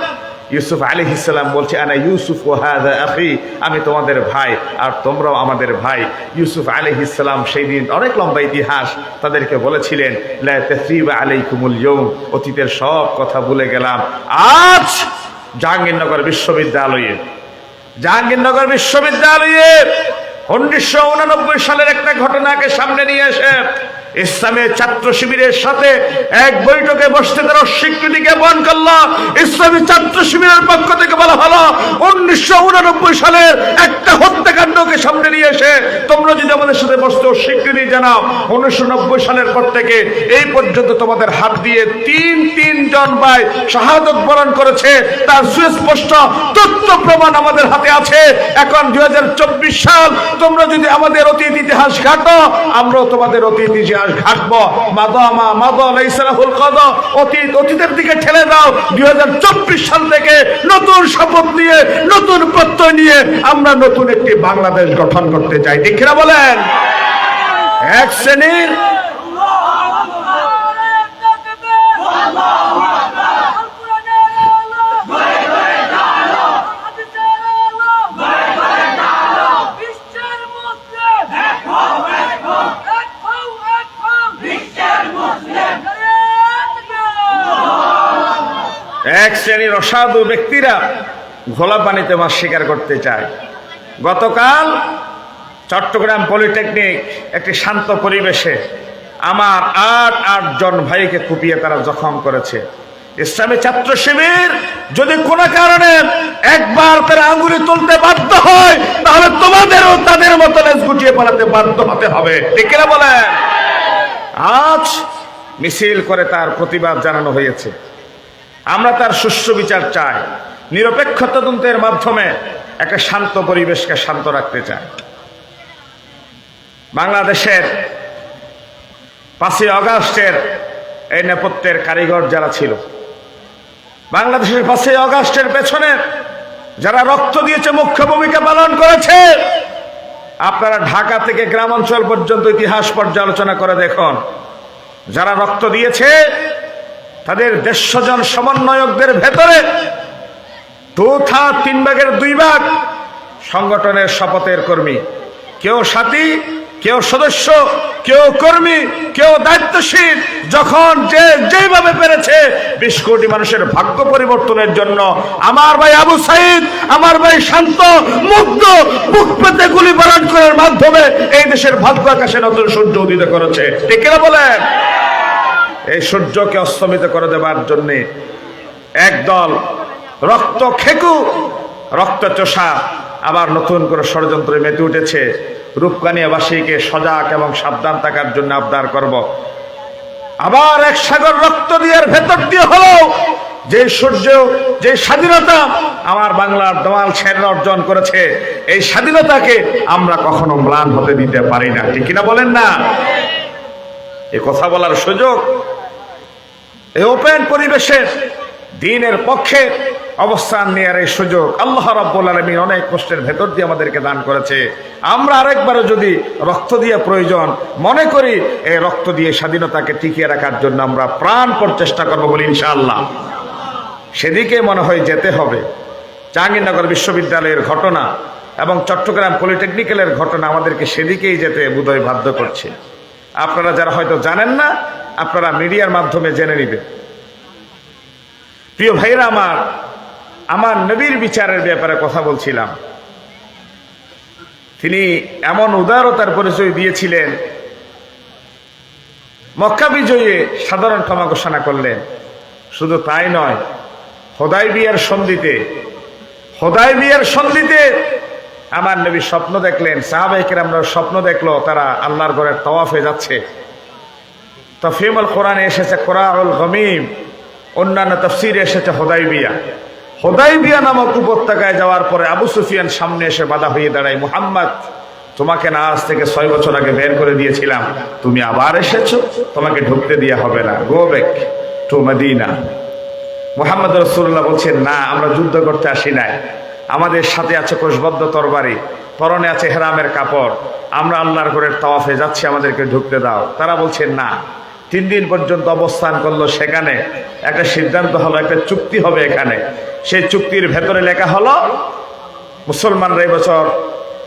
ইউসুফ আলাইহিস সালাম বলছে, আনা ইউসুফ ওয়া হাযা আখি, আমি তোমাদের ভাই আর তোমরাও আমাদের ভাই। ইউসুফ আলাইহিস সালাম সেই দিন অনেক লম্বা ইতিহাস তাদেরকে বলেছিলেন, লা তাসরিবা আলাইকুমুল ইয়াওম, অতীতের সব কথা ভুলে গেলাম। আজ জাহাঙ্গীরনগর বিশ্ববিদ্যালয়ে 1989 সালের একটা ঘটনাকে সামনে নিয়ে এসে ইসলামের ছাত্র শিবিরের সাথে এক বৈঠকে বসতে তারা স্বীকৃতি জ্ঞাপন করলো। ইসলামী ছাত্র শিবিরের পক্ষ থেকে বলা হলো, 1989 সালের একটা হত্যাকাণ্ডকে সামনে নিয়ে এসে তোমরা যদি আমাদের সাথে বসতে স্বীকৃতি জানাও, 1990 সালের পর থেকে এই পর্যন্ত তোমাদের হাত দিয়ে তিন জন ভাই শাহাদত বরণ করেছে, তার সুস্পষ্ট তথ্য প্রমাণ আমাদের হাতে আছে। এখন 2024 সাল, তোমরা যদি আমাদের অতীত ইতিহাস ঘাটো, আমরাও তোমাদের অতীত ইতিহাস ঘাটবো। অতীতের দিকে ঠেলে দাও। 2024 সাল থেকে নতুন শপথ নিয়ে, নতুন প্রত্যয় নিয়ে আমরা নতুন একটি বাংলাদেশ গঠন করতে চাই। ঠিক কিনা বলেন? এক শ্রেণীর অসাধু ব্যক্তিরা ঘোলা পানিতে মাছ শিকার করতে চায়। গতকাল চট্টগ্রাম পলিটেকনিক একটি শান্ত পরিবেশে আমার 8 জন ভাইকে কুপিয়ে তারা জখম করেছে। ইসলামী ছাত্র শিবির যদি কোনো কারণে একবার তারা আঙ্গুলি তুলতে বাধ্য হয়, তাহলে তোমাদেরও তাদের মতো লেজ গুটিয়ে পালাতে বাধ্য হতে হবে। ঠিক কিনা বলেন? আজ মিছিল করে তার প্রতিবাদ জানানো হয়েছে। আমরা তার সুষ্ঠু বিচার চাই, নিরপেক্ষ তদন্তের মাধ্যমে একটা শান্ত পরিবেশকে শান্ত রাখতে চাই। বাংলাদেশের 5ই আগস্টের এই নেপথ্যের কারিগর যারা ছিল, বাংলাদেশের 5ই আগস্টের পেছনে যারা রক্ত দিয়েছে, মুখ্য ভূমিকা পালন করেছে, আপনারা ঢাকা থেকে গ্রাম অঞ্চল পর্যন্ত ইতিহাস পর্যালোচনা করে দেখুন। যারা রক্ত দিয়েছে তাদের 150 জন সমন্বয়কদের ভেতরে 3 ভাগের 2 ভাগ সংগঠনের শপথের কর্মী, কেউ সাথী, কেউ সদস্য, কেউ কর্মী, কেউ দায়িত্বশীল। যখন যেভাবে পেরেছে 20 কোটি মানুষের ভাগ্য পরিবর্তনের জন্য আমার ভাই আবু সাইদ, আমার ভাই শান্ত, মুগ্ধ, বুক পেতে গুলি বরণ করার মাধ্যমে এই দেশের ভাগ্য আকাশে নতুন সূর্য উদিত করেছে। ঠিক কিনা বলেন? এই সূর্যকে অস্তমিত করে দেবার জন্যে একদল রক্ত খেকু, রক্ত চোষা আবার নতুন করে ষড়যন্ত্রে মেতে উঠেছে। রূপকানিয়াবাসীকে সজাগ এবং সাবধান থাকার জন্য আবদার করব। আবার এক সাগর রক্ত দিয়ার ভেতর দিয়ে হলো যে সূর্য, যে স্বাধীনতা আমার বাংলার দোয়াল ছেড়ে অর্জন করেছে, এই স্বাধীনতাকে আমরা কখনো ম্লান হতে দিতে পারি না। ঠিক কিনা বলেন না? এই কথা বলার সুযোগ এই ওপেন পরিবেশে দ্বীনের পক্ষে অবস্থান নেওয়ার এই সুযোগ আল্লাহ রাব্বুল আলামিন অনেক কষ্টের ভেতর দিয়ে আমাদেরকে দান করেছে। আমরা আরেকবারও যদি রক্ত দিয়ে প্রয়োজন মনে করি, এই রক্ত দিয়ে স্বাধীনতাকে টিকিয়ে রাখার জন্য আমরা প্রাণপণ চেষ্টা করবো বলি ইনশাআল্লাহ। সেদিকে মনে হয় যেতে হবে। জাহাঙ্গীরনগর বিশ্ববিদ্যালয়ের ঘটনা এবং চট্টগ্রাম পলিটেকনিক্যালের ঘটনা আমাদেরকে সেদিকেই যেতে বোধহয় বাধ্য করছে। আপনারা যারা হয়তো জানেন না, আপনারা মিডিয়ার মাধ্যমে জেনে নেবেন। প্রিয় ভাইরা আমার নবীর বিচারের ব্যাপারে কথা বলছিলাম। তিনি এমন উদারতার পরিচয় দিয়েছিলেন, মক্কা বিজয়ে সাধারণ ক্ষমা ঘোষণা করলেন। শুধু তাই নয়, হুদায়বিয়ার সন্ধিতে আমার নবী স্বপ্ন দেখলেন, সাহাবায়ে কেরামরা স্বপ্ন দেখলো তারা আল্লাহর ঘরের তাওয়াফে যাচ্ছে। তাফহিমুল কোরআনে এসেছে কোরাউল গমিম, অন্যান্য তাফসীরে এসেছে হুদাইবিয়া। হুদাইবিয়া নামক উপত্যকায় যাওয়ার পরে আবু সুফিয়ান সামনে এসে বাধা হয়ে দাঁড়ায়, মুহাম্মদ তোমাকে না আজ থেকে 6 বছর আগে বের করে দিয়েছিলাম, তুমি আবার এসেছো, তোমাকে ঢুকতে দেওয়া হবে না, go back to Medina. Muhammad রাসূলুল্লাহ বলছেন, না, আমরা যুদ্ধ করতে আসি নাই, আমাদের সাথে আছে কোষবদ্ধ তরবারি, পরনে আছে হেরামের কাপড়, আমরা আল্লাহর ঘরের তাওয়াফে যাচ্ছি, আমাদেরকে ঢুকতে দাও। তারা বলছেন না। 3 দিন পর্যন্ত অবস্থান করলো সেখানে। একটা সিদ্ধান্ত হলো, একটা চুক্তি হবে এখানে। সেই চুক্তির ভেতরে লেখা হলো মুসলমানরা এই বছর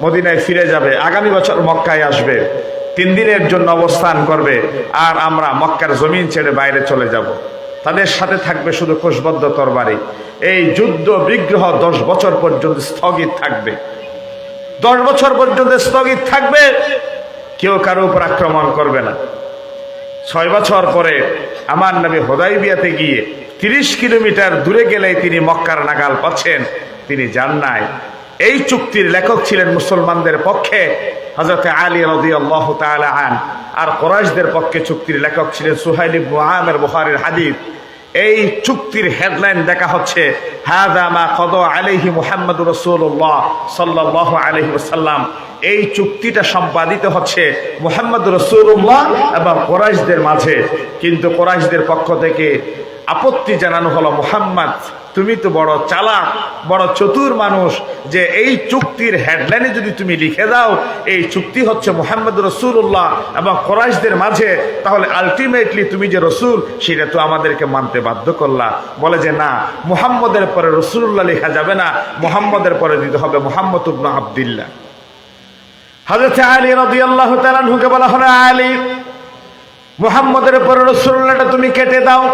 মদিনায় ফিরে যাবে, আগামী বছর মক্কায় আসবে, 3 দিনের জন্য অবস্থান করবে, আর আমরা মক্কার জমিন ছেড়ে বাইরে চলে যাব। তাদের সাথে থাকবে শুধু কোষবদ্ধ তরবারি। এই যুদ্ধ বিগ্রহ 10 বছর পর্যন্ত স্থগিত থাকবে। 10 বছর পর্যন্ত স্থগিত থাকবে, কেউ কারো উপর আক্রমণ করবে না। 6 বছর পরে আমার নবী হুদাইবিয়াতে গিয়ে 30 কিলোমিটার দূরে গেলেই তিনি মক্কার নাগাল পাচ্ছেন, তিনি যান নাই। এই চুক্তির লেখক ছিলেন মুসলমানদের পক্ষে হযরত আলী রাদিয়াল্লাহু তাআলা আন, আর কুরাইশদের পক্ষে চুক্তির লেখক ছিলেন সুহাইল ইবনে আমির, বুখারীর হাদিস। এই চুক্তির হেডলাইন দেখা হচ্ছে হাযা মা কাদা আলাইহি মুহাম্মদুর রাসূলুল্লাহ সাল্লাল্লাহু আলাইহি ওয়াসাল্লাম। এই চুক্তিটা সম্পাদিত হচ্ছে মুহাম্মদ রাসূলুল্লাহ এবং কুরাইশদের মাঝে। কিন্তু কুরাইশদের পক্ষ থেকে আপত্তি জানানো হলো, মুহাম্মদ তুমি তো বড় চালাক, বড় চতুর মানুষ, যে এই চুক্তির হেডলাইনে যদি তুমি লিখে দাও এই চুক্তি হচ্ছে মুহাম্মদ রাসূলুল্লাহ এবং কুরাইশদের মাঝে, তাহলে আলটিমেটলি তুমি যে রসুল সেটা তো আমাদেরকে মানতে বাধ্য করলা। বলে যে না, মুহাম্মদের পরে রাসূলুল্লাহ লেখা যাবে না, মুহাম্মদের পরে দিতে হবে মুহাম্মদ ইবনে আব্দুল্লাহ। হযরত আলী রাদিয়াল্লাহু তাআলা আনহুকে বলা হলো, আলী, মুহাম্মদের পরে রাসূলুল্লাহটা তুমি কেটে দাও।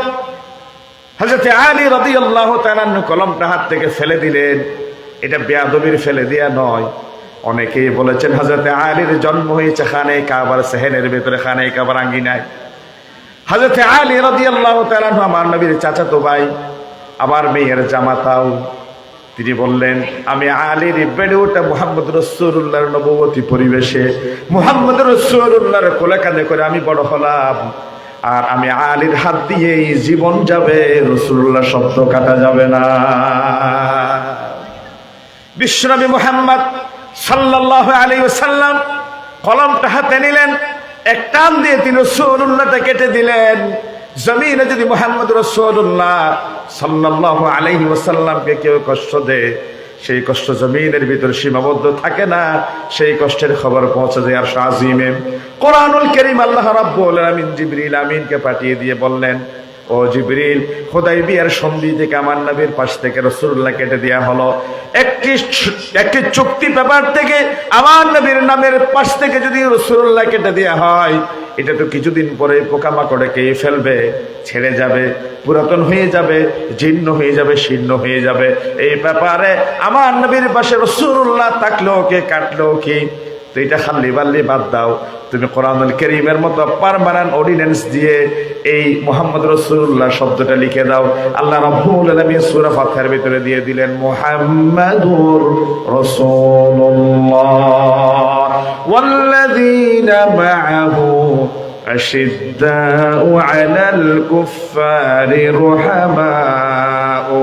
হযরত আলী রাদিয়াল্লাহু তাআলা আনহু কলমটা হাত থেকে ফেলে দিলেন। এটা বেয়াদবির ফেলে দেয়া নয়। অনেকেই বলেছেন হযরত আলীর জন্ম হয়েছে খানে কাবার সেহেনের ভেতরে, খানে কাবার আঙ্গিনায়। হযরত আলী রাদিয়াল্লাহু তাআলা আনহু আমার নবীর চাচাতো ভাই, আমার মেয়ের জামাতাও। তিনি বললেন, আমি আলীর বেড়ে ওঠা মুহাম্মদ রাসূলুল্লাহর নবুয়তি পরিবেশে, মুহাম্মদ রাসূলুল্লাহর কোলে কাঁধে করে আমি বড় হলাম, আর আমি আলীর হাত দিয়েই জীবন যাবে, রাসূলুল্লাহ শব্দ কাটা যাবে না। বিশ্বনবী মুহাম্মদ সাল্লাল্লাহু আলাইহি ওয়াসাল্লাম কলমটা হাতে নিলেন, এক টান দিয়ে তিনি রাসূলুল্লাহটা কেটে দিলেন। জমিনে যদি মুহাম্মদ রাসূলুল্লাহ সাল্লাল্লাহু আলাইহি ওয়াসাল্লামকে কেউ কষ্ট দেয়, সেই কষ্ট জমিনের ভিতরে সীমাবদ্ধ থাকে না, সেই কষ্টের খবর পৌঁছে যায় আরশ আজিমে। কোরআনুল কারীম আল্লাহ রাব্বুল আলামিন জিবরিল আমিনকে পাঠিয়ে দিয়ে বললেন, ও জিবরিল, হুদাইবিয়ার সন্ধি থেকে আমার নবীর পাশ থেকে রাসূলুল্লাহ কেটে দেয়া হলো। একটি চুক্তি পেপার থেকে আমার নবীর নামের পাশ থেকে যদি রাসূলুল্লাহ কেটে দেয়া হয়, এটা তো কিছুদিন পরে পোকামাকড়ে খেয়ে ফেলবে, ছেড়ে যাবে, পুরাতন হয়ে যাবে, জীর্ণ হয়ে যাবে, শীর্ণ হয়ে যাবে। এই ব্যাপারে আমার নবীর পাশে রাসূলুল্লাহ থাকলো কে, কাটলো কি, তো এটা খাল্লি বাল্লি বাদ দাও। তুমি কোরআনুল কারীমের মতো পার্মানেন্ট অর্ডিন্যান্স দিয়ে এই মুহাম্মদ রাসূলুল্লাহ শব্দটা লিখে দাও। আল্লাহ রাব্বুল আলামিন সূরা ফাতিহার ভিতরে দিয়ে দিলেন, মুহাম্মাদুর রাসূলুল্লাহ ওয়াল্লাযীনা মা'আহু আশিদ্দাউ আলাল কুফফারি রুহামাউ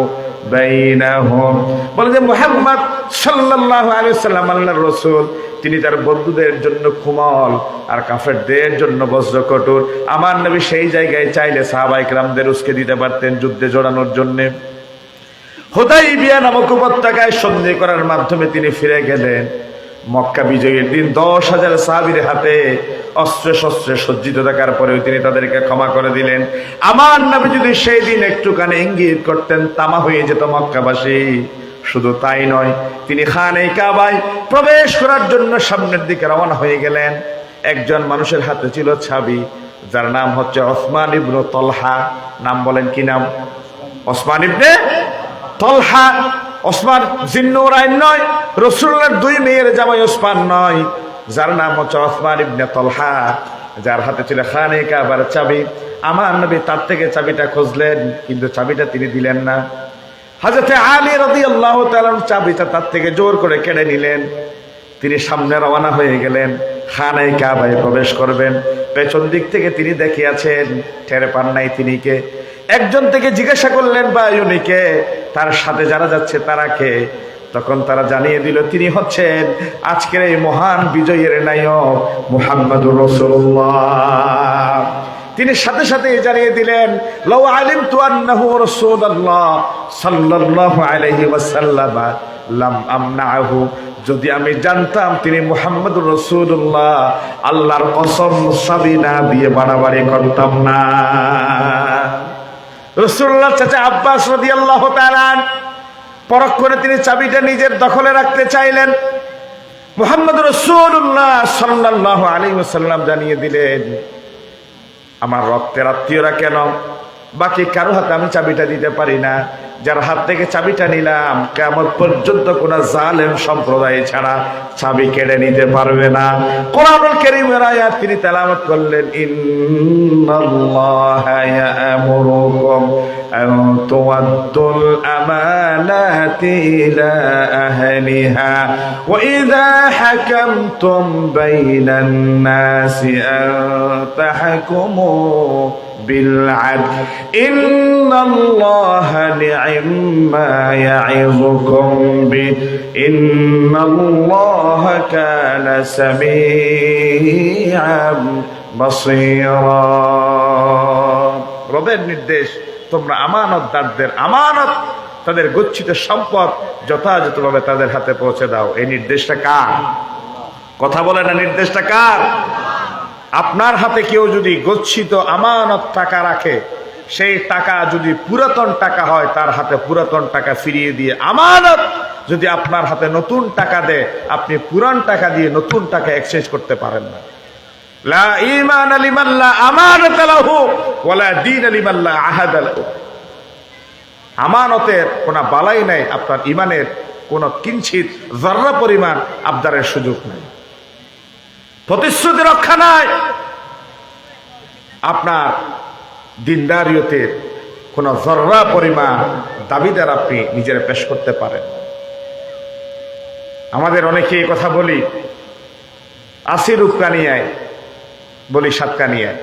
বাইনাহুম। বলে যে মুহাম্মদ সাল্লাল্লাহু আলাইহি ওয়াসাল্লাম আল্লাহর রাসূল, তিনি তার বন্ধুদের জন্য কোমল আর কাফেরদের জন্য বজ্র কঠোর। আমার নবী সেই জায়গায় চাইলে সাহাবায়ে কেরামদের উস্কে দিতে পারতেন যুদ্ধে জড়ানোর জন্য। হুদাইবিয়া নামক উপত্যকায় সন্ধি করার মাধ্যমে তিনি ফিরে গেলেন। মক্কা বিজয়ের দিন 10,000 সাহাবীর হাতে অস্ত্রে শস্ত্রে সজ্জিত থাকার পরেও তিনি তাদেরকে ক্ষমা করে দিলেন। আমার নবী যদি সেই দিন একটুখানি ইঙ্গিত করতেন, তামা হয়ে যেত মক্কাবাসী। শুধু তাই নয়, তিনি খানে কাবায় প্রবেশ করার জন্য সামনের দিকে রওনা হয়ে গেলেন। একজন মানুষের হাতে ছিল চাবি, যার নাম হচ্ছে ওসমান ইবনে তলহা। নাম বলেন কি নাম? ওসমান ইবনে তলহা। ওসমান জিন্নুরাইন নয়, রাসূলুল্লাহর 2 মেয়ের জামাই ওসমান নয়, যার নাম হচ্ছে ওসমান ইবনে তলহা, যার হাতে ছিল খানে কাবার চাবি। আমার নবী তার থেকে চাবিটা খুঁজলেন, কিন্তু চাবিটা তিনি দিলেন না। হযরত আলী রাদিয়াল্লাহু তাআলা চাবিটা তার থেকে জোর করে কেড়ে নিলেন। তিনি সামনে রওনা হয়ে গেলেন, খানায় কাবায় প্রবেশ করবেন। পেছন দিক থেকে তিনি দেখে আছেন, টের পান নাই তিনি কে। একজন থেকে জিজ্ঞাসা করলেন ভাই উনি কে, তার সাথে যারা যাচ্ছে তারা কে? তখন তারা জানিয়ে দিল তিনি হচ্ছেন আজকের এই মহান বিজয়ের নায়ক মুহাম্মদুর রাসূলুল্লাহ। তিনি সাথে সাথে জানিয়ে দিলেন, লাউ আলিমতু আন্নাহু রাসূলুল্লাহ সাল্লাল্লাহু আলাইহি ওয়াসাল্লাম লাম আমনাহু, যদি আমি জানতাম তিনি মুহাম্মদুর রাসূলুল্লাহ, আল্লাহর কসম সাবিনা দিয়ে বাড়াবাড়ি করতাম না। রাসূলুল্লাহ চাচা আব্বাস রাদিয়াল্লাহু তাআলা পরক্ষণে তিনি চাবিটা নিজের দখলে রাখতে চাইলেন। মুহাম্মদুর রাসূলুল্লাহ সাল্লাল্লাহু আলাইহি ওয়াসাল্লাম জানিয়ে দিলেন, আমার রক্তের আত্মীয়রা কেন, বাকি কারো হাতে আমি চাবিটা দিতে পারি না। যার হাত থেকে চাবিটা নিলাম কিয়ামত পর্যন্ত কোন জালেম সম্প্রদায় ছাড়া চাবি কেড়ে নিতে পারবে না। কোরআনুল কারীমের আয়াত তিনি তেলাওয়াত করলেন, ইন্নাল্লাহা ইয়া'মুরুকুম আন তু'আদ্দুল আমানাতি ইলা আহলিহা ওয়া ইযা হাকামতুম বাইনান নাসি আন তাহকুমু بالعدل إن الله نعما يعظكم به إن الله كان سميعا بصيرا। রবের নির্দেশ, তোমরা আমানতদারদের আমানত, তাদের গচ্ছিত সম্পদ যথাযথভাবে তাদের হাতে পৌঁছে দাও। এই নির্দেশটা কার? কথা বলে না, নির্দেশটা কার? আপনার হাতে কেউ যদি গচ্ছিত আমানত টাকা রাখে, সেই টাকা যদি পুরাতন টাকা হয় তার হাতে পুরাতন টাকা ফিরিয়ে দিয়ে, আমানত যদি আপনার হাতে নতুন টাকা দেয় আপনি পুরান টাকা দিয়ে নতুন টাকা এক্সচেঞ্জ করতে পারেন না। লা ঈমান লিমান লা আমানাত লাহু ওয়ালা দীন লিমান লা আহাদ লাহু। আমানতের কোনো বালাই নাই, আপনার ঈমানের কোনো কিঞ্চিত যররা পরিমাণ আবদারের সুযোগ নাই, প্রতিশ্রুতি রক্ষা নাই, আপনার দিনদারিয়তের কোন যররা পরিমাণ দাবিদার আপনি নিজের পেশ করতে পারেন। আমাদের অনেকে এই কথা বলি, আসি রূপকানিয়ায় বলি সাতকানিয়ায়,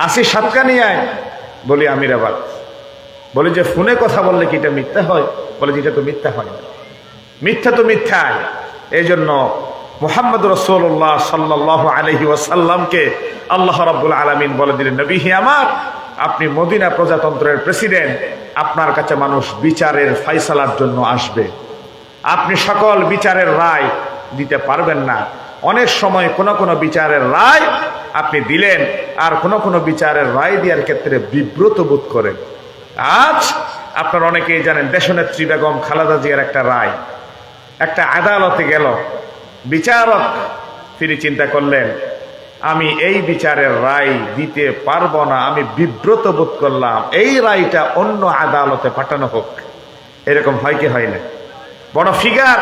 আসি সাতকানিয়ায় বলি আমিরাবাদ, বলি যে ফোনে কথা বললে কি এটা মিথ্যা হয়? বলে যে এটা তো মিথ্যা হয় না, মিথ্যা তো মিথ্যাই। এই জন্য মুহাম্মদ রাসূলুল্লাহ সাল্লাল্লাহু আলাইহি ওয়াসাল্লামকে আল্লাহ রাব্বুল আলামিন বলে দিলেন, নবী হে আমার, আপনি মদিনা প্রজাতন্ত্রের প্রেসিডেন্ট, আপনার কাছে মানুষ বিচারের ফয়সালার জন্য আসবে, আপনি সকল বিচারের রায় দিতে পারবেন না। অনেক সময় কোন বিচারের রায় আপনি দিলেন আর কোন বিচারের রায় দেওয়ার ক্ষেত্রে বিব্রত বোধ করেন। আজ আপনারা অনেকেই জানেন, দেশনেত্রী বেগম খালেদা জিয়ার একটা রায়, একটা আদালতে গেল, বিচারক তিনি চিন্তা করলেন আমি এই বিচারের রায় দিতে পারবো না, আমি বিব্রত বোধ করলাম, এই রায়টা অন্য আদালতে পাঠানো হোক। এরকম হয় কি হয় না? বড় ফিগার,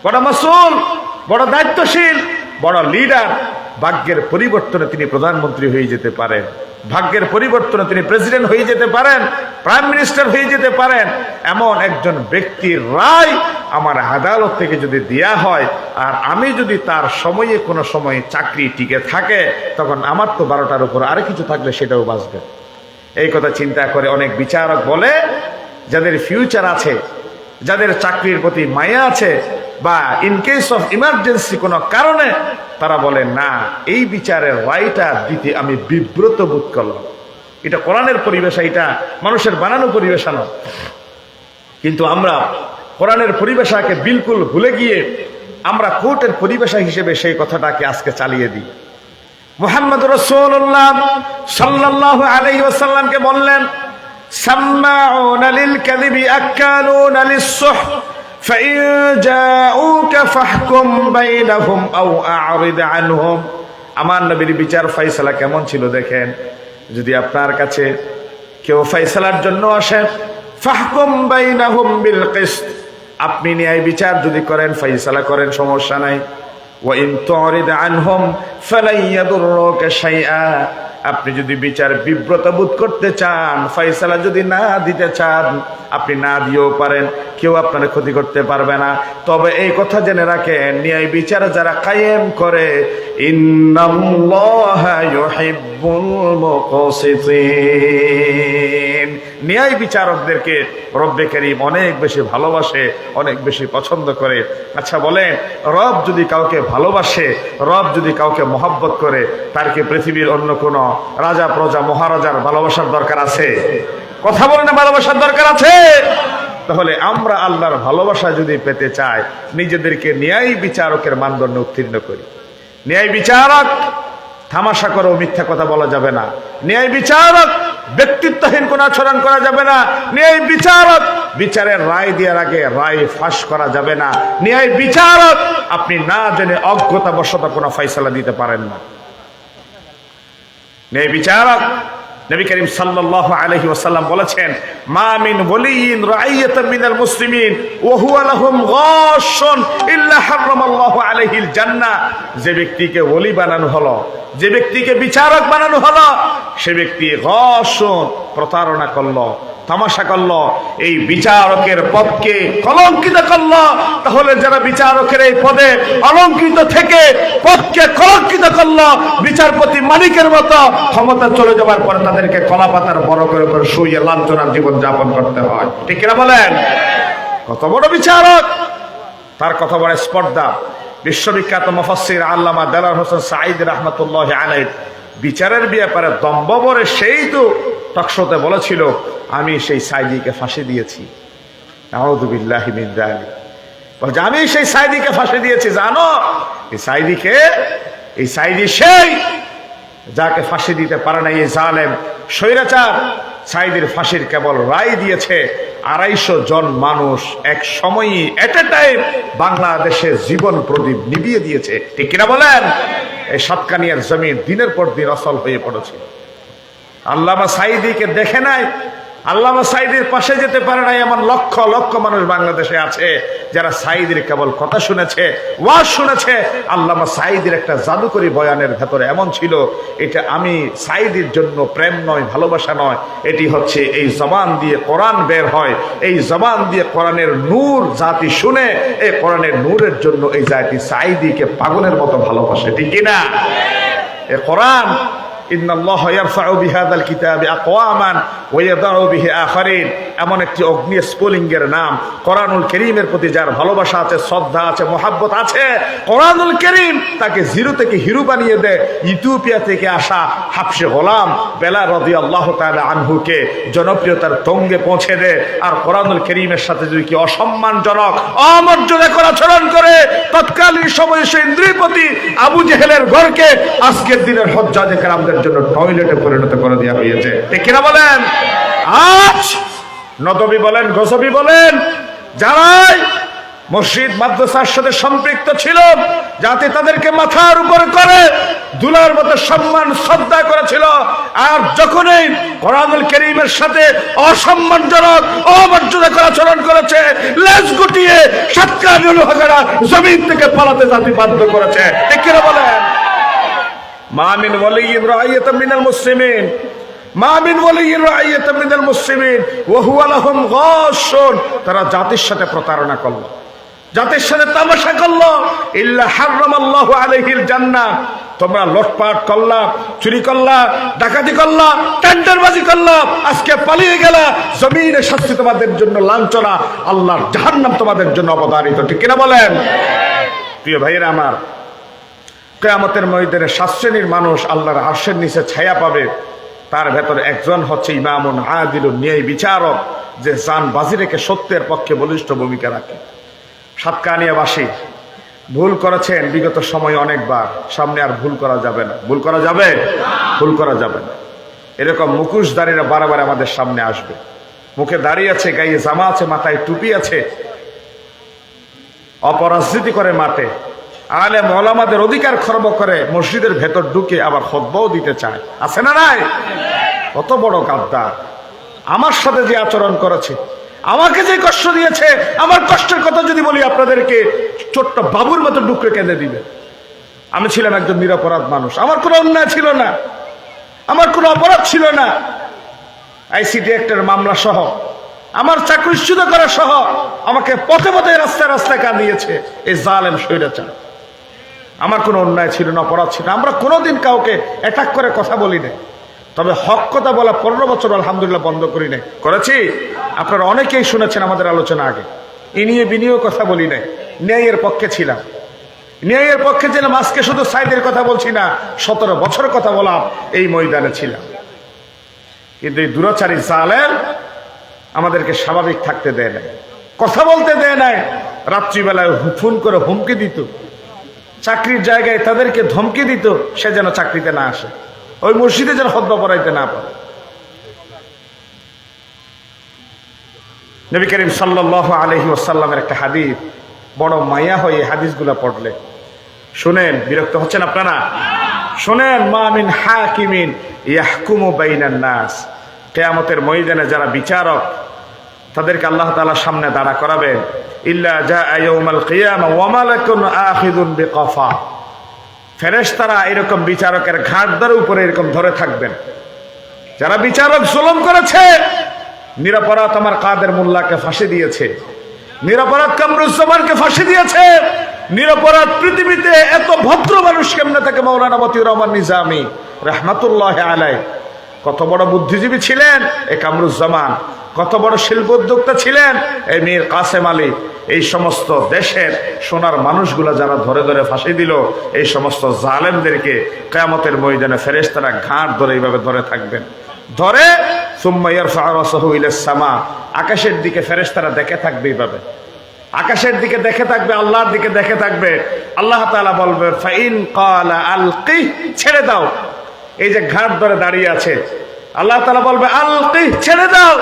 বড় মাসুল, বড় দায়িত্বশীল, বড় লিডার, ভাগ্যের পরিবর্তনে তিনি প্রধানমন্ত্রী হয়ে যেতে পারেন, ভাগ্যের পরিবর্তনে তিনি প্রেসিডেন্ট হয়ে যেতে পারেন, প্রাইম মিনিস্টার হয়ে যেতে পারেন। এমন একজন ব্যক্তির রায় আমার আদালত থেকে যদি দেয়া হয় আর আমি যদি তার সময়ে কোনো সময় চাকরি টিকে থাকে, তখন আমার তো 12টার উপর আরে কিছু থাকলে সেটাও বাঁচবে। এই কথা চিন্তা করে অনেক বিচারক বলে, যাদের ফিউচার আছে, যাদের চাকরির প্রতি মায়া আছে, বা ইন কেস অফ ইমার্জেন্সি কোনো কারণে, তারা বলে না, এই বিচারের রায়টা দিতে আমি বিব্রত বোধ করলাম। এটা কোরআনের পরিবেশা, এটা মানুষের বানানো পরিবেশা নয়। কিন্তু আমরা কোরআনের পরিবেশাকে বিলকুল ভুলে গিয়ে আমরা কোর্টের পরিবেশা হিসেবে সেই কথাটাকে আজকে চালিয়ে দিই। মুহাম্মদ রাসূলুল্লাহ সাল্লাল্লাহু আলাইহি ওয়াসাল্লামকে বললেন, সাম্মাউনা লিল কাযিবি আকালুনা লিস-সুহ ফাইন জাউকা ফাহকুম বাইনাহুম আও আ'রিদ আনহুম। আমার নবীর বিচার ফয়সালা কেমন ছিল দেখেন। যদি আপনার কাছে কেউ ফয়সালার জন্য আসে, ফাহকুম বাইনাহুম বিল কিসত, আপনি ন্যায় বিচার যদি করেন, ফয়সালা করেন, সমস্যা নাই। ওয়া ইন তু'রিদ আনহুম ফালাই ইয়াদুররুকা শাইআ, আপনি যদি বিচার বিব্রত বোধ করতে চান, ফয়সালা যদি না দিতে চান, আপনি না দিয়েও পারেন, কেউ আপনার ক্ষতি করতে পারবে না। তবে এই কথা জেনে রাখেন, ন্যায় বিচার যারা কায়েম করে, ইন্নাল্লাহা ইউহিব্বুল মুকসিতিন, ন্যায় বিচারকদেরকে রব্বে কারীম অনেক বেশি ভালোবাসে, অনেক বেশি পছন্দ করে। আচ্ছা বলেন, রব যদি কাউকে ভালোবাসে, রব যদি কাউকে মহব্বত করে, তার কি পৃথিবীর অন্য কোনো রাজা প্রজা মহারাজার ভালোবাসার দরকার আছে? কথা বলে না, ভালোবাসার দরকার আছে? তাহলে আমরা আল্লাহর ভালোবাসা যদি পেতে চাই, নিজেদেরকে ন্যায় বিচারকের মানদণ্ডে উত্তীর্ণ করি। ন্যায় বিচারক তামাশা করে মিথ্যা কথা বলা যাবে না। ন্যায় বিচারক ব্যক্তিত্বহীন কোন আচরণ করা যাবে না। ন্যায় বিচারক বিচারের রায় দেওয়ার আগে রায় ফাঁস করা যাবে না। ন্যায় বিচারক আপনি না জেনে অজ্ঞতাবশত কোনো ফয়সালা দিতে পারেন না। ন্যায় বিচারক নবী করিম সাল্লাল্লাহু আলাইহি ওয়াসাল্লাম বলেছেন, মা মিন ওয়ালিয়িন রাইয়াতান মিনাল মুসলিমিন ওয়া হুয়া লাহুম গাশশুন ইল্লা হারামাল্লাহু আলাইহিল জান্নাহ। যে ব্যক্তিকে ওলি বানানো হলো, যে ব্যক্তিকে বিচারক বানানো হলো, সে ব্যক্তি গাশশুন, প্রতারণা করলো, তামাশা করলো, এই বিচারকের পদকে কলঙ্কিত করলো। তাহলে যারা বিচারকের এই পদে অলঙ্কৃত থেকে পদকে কলঙ্কিত করলো, বিচারপতি মালিকের মতো ক্ষমতা চলে যাওয়ার পরে তাদেরকে কলা পাতার বড় করে করে শুইয়ে লাঞ্ছনার জীবন যাপন করতে হয়। ঠিক কিনা বলেন? কত বড় বিচারক, তার কত বড় স্পর্ধা। বিশ্ববিখ্যাত মুফাসসির আল্লামা দেলাওয়ার হোসেন সাঈদী রাহমাতুল্লাহি আলাইহি বিচারের ব্যাপারে দম্ভ ভরে সেই তো টকশোতে বলেছিল, আমি সেই সাঈদীকে ফাঁসি দিয়েছি। আউযু বিল্লাহি মিন যালিক। বলছে আমি সেই সাঈদীকে ফাঁসি দিয়েছি। জানো এই সাঈদীকে? এই সাঈদী সেই যাকে ফাঁসি দিতে পারে না এই জালেম স্বৈরাচার। সাঈদীর ফাঁসির কেবল রায় দিয়েছে 250 জন মানুষ এক সময়ই এট এ টাইম বাংলাদেশে জীবন প্রদীপ নিভিয়ে দিয়েছে। ঠিক কিনা বলেন? এই সাতকানিয়ার জমিন দিনের পর দিন অচল হয়ে পড়েছে। আল্লামা সাঈদীকে দেখে নাই, আল্লামা সাঈদীর পাশে যেতে পারে নাই এমন লক্ষ লক্ষ মানুষ বাংলাদেশে আছে যারা সাঈদীর কেবল কথা শুনেছে, ওয়াজ শুনেছে। আল্লামা সাঈদীর একটা জাদুকরী বয়ানের ভেতরে এমন ছিল, এটা আমি সাঈদীর জন্য প্রেম নয়, ভালোবাসা নয়, এটি হচ্ছে এই জবান দিয়ে কোরআন বের হয়, এই জবান দিয়ে কোরআনের নূর জাতি শুনে, এই কোরআনের নূরের জন্য এই জাতি সাঈদীকে পাগলের মতো ভালোবাসে। ঠিক কিনা? এই কোরআন ইন্নাল্লাহা ইয়ারফাউ বিহাযাল কিতাবি আকওয়ামান ওয়া ইয়াদাউ বিহি আখারিন, এমন একটি অগ্নি স্ফুলিঙ্গের নাম। কোরআনুল কারীমের প্রতি যার ভালোবাসা আছে, শ্রদ্ধা আছে, মহব্বত আছে, কোরআনুল কারীম তাকে জিরো থেকে হিরো বানিয়ে দেয়। ইথিওপিয়া থেকে আসা হাবশী গোলাম বেলাল রাদিয়াল্লাহু তাআলা আনহুকে জনপ্রিয়তার তঙ্গে পৌঁছে দেয়। আর কোরআনুল কারীমের সাথে যদি কি অসম্মানজনক, অমর্যাদাকর আচরণ করে, তৎকালীন সময়ে সেই ইন্দ্রিয়পতি আবু জেহেলের ঘরকে আজকের দিনের হুজ্জাজে কেরামদের জন্য টয়লেটে পরিণত করে দেওয়া হয়েছে। ঠিক কিনা বলেন? আজ নদবী বলেন, গজবী বলেন, যারাই মসজিদ মাদ্রাসার সাথে সম্পৃক্ত ছিল, যাতে তাদেরকে মাথার উপর করে দুলার মতো সম্মান শ্রদ্ধা করেছিল, আর যখনই কোরআনুল কারীমের সাথে অসম্মানজনক অমর্যাদাকর আচরণ করেছে, লেজ গুটিয়ে সাতকানিয়া লোহাগাড়া জমিন থেকে পালাতে জাতি বাধ্য করেছে। ঠিক কিনা বলেন? মা মিন ওয়ালিয়্যিন রাইয়াতান মিনাল মুসলিমিন, মা মিন ওয়ালিয়্যিন রাইয়াতান মিনাল মুসলিমিন ওয়া হুয়া লাহুম গাশশুন। তারা জাতির সাথে প্রতারণা করলো, জাতির সাথে তামাশা করলো, ইল্লা হারামাল্লাহু আলাইহিল জান্নাহ। তোমরা লটপাট করলা, চুরি করলা, ডাকাতি করলা, টেন্ডারবাজি করলা, আজকে পালিয়ে গেলা, জমিনে শাস্তি তোমাদের জন্য লাঞ্ছনা, আল্লাহর জাহান্নাম তোমাদের জন্য অবধারিত। ঠিক কিনা বলেন? প্রিয় ভাইয়েরা আমার, কিয়ামতের ময়দানে 7 শ্রেণীর মানুষ আল্লাহর আরশের নিচে ছায়া পাবে। তার ভেতরে একজন হচ্ছে ইমামুন আদিলুন, ন্যায় বিচারক, যে জান বাজি রেখে সত্যের পক্ষে বলিষ্ঠ ভূমিকা রাখে। সাতকানিয়াবাসী ভুল করেছেন বিগত সময়ে অনেকবার, সামনে আর ভুল করা যাবে না। ভুল করা যাবে? ভুল করা যাবে না। এরকম মুখোশধারীরা বারবার আমাদের সামনে আসবে, মুখে দাঁড়িয়ে আছে, গায়ে জামা আছে, মাথায় টুপি আছে, অপরাজনীতি করে মাঠে, আলেম ওলামাদের অধিকার খর্ব করে মসজিদের ভেতর ঢুকে আবার খুতবাও দিতে চায়। আছে না নাই? কত বড় গাদ্দার! আমার সাথে যে আচরণ করেছে, আমাকে যে কষ্ট দিয়েছে, আমার কষ্টের কথা যদি বলি আপনাদেরকে ছোট্ট বাবুর মতো ডুকরে কেঁদে দিবে। আমি ছিলাম একজন নিরপরাধ মানুষ, আমার কোনো অন্যায় ছিল না, আমার কোনো অপরাধ ছিল না, আইসিটি অ্যাক্টের মামলা সহ, আমার চাকরিচ্যুত করা সহ আমাকে পথে পথে রাস্তায় রাস্তায় কাঁদিয়েছে এই জালেম স্বৈরাচার। আমার কোনো অন্যায় ছিল না, অপরাধ ছিল না। আমরা কোনোদিন কাউকে অ্যাটাক করে কথা বলি না, তবে হক কথা বলা 15 বছর আলহামদুলিল্লাহ বন্ধ করি নাই, করেছি। আপনারা অনেকেই শুনেছেন আমাদের আলোচনা আগে, এ নিয়ে বিনিয়োগ কথা বলি নাই, ন্যায়ের পক্ষে ছিলাম, ন্যায়ের পক্ষে ছিলাম। আজকে শুধু সাইদের কথা বলছি না, 17 বছর কথা বলাম এই ময়দানে ছিলাম। কিন্তু এই দুরাচারী জালেম আমাদেরকে স্বাভাবিক থাকতে দেয় নাই, কথা বলতে দেয় নাই। রাত্রিবেলায় ফোন করে হুমকি দিত, চাকরির জায়গায় তাদেরকে ধমকি দিত সে যেন চাকরিতে না আসে, ওই মসজিদে যেন খুতবা পড়াইতে না পারে। নবী করিম সাল্লাল্লাহু আলাইহি ওয়াসাল্লামের একটা হাদিস, বড় মায়া হয় এই হাদিসগুলো পড়লে। শুনেন, বিরক্ত হচ্ছেন আপনারা? শুনেন, মা মিন হাকিমিন ইয়াহকুমু বাইনান নাস, কিয়ামতের ময়দানে যারা বিচারক তাদেরকে আল্লাহ তাআলার সামনে দাঁড়া করাবেন, ইল্লা জাআ ইয়াউমাল কিয়ামা ওয়া মালাকুন আখিযুন বিকাফা, ফেরেশতারা এরকম বিচারকের ঘাড়দার উপরে এরকম ধরে থাকবেন। যারা বিচারক জুলুম করেছে, নিরপরাধ আমার কাদের মোল্লাকে ফাঁসি দিয়েছে, নিরপরাধ কামরুজ্জামানকে ফাঁসি দিয়েছে, নিরপরাধ পৃথিবীতে এত ভদ্র মানুষ কেমনে থাকে? মাওলানা মতিউর রহমান নিজামী রাহমাতুল্লাহি আলাইহি কত বড় বুদ্ধিজীবী ছিলেন এই কামরুজ্জামান, কত বড় শিল্প উদ্যোক্তা ছিলেন এই মীর কাসেম আলী। এই সমস্ত দেশের সোনার মানুষগুলা যারা ধরে ধরে ফাঁসি দিল, এই সমস্ত জালেমদেরকে কিয়ামতের ময়দানে ফেরেশতারা ঘাড় ধরে এইভাবে ধরে থাকবেন, ধরে সুম্মা ইয়ারফাউ রাসাহু ইলাস সামা, আকাশের দিকে ফেরেশতারা দেখে থাকবে, এইভাবে আকাশের দিকে দেখে থাকবে, আল্লাহর দিকে দেখে থাকবে। আল্লাহ তাআলা বলবে ফাইন ক্বালা আলকি, ছেড়ে দাও। এই যে ঘাট ধরে দাঁড়িয়ে আছে, আল্লাহ তাআলা বলবে আলকি, ছেড়ে দাও।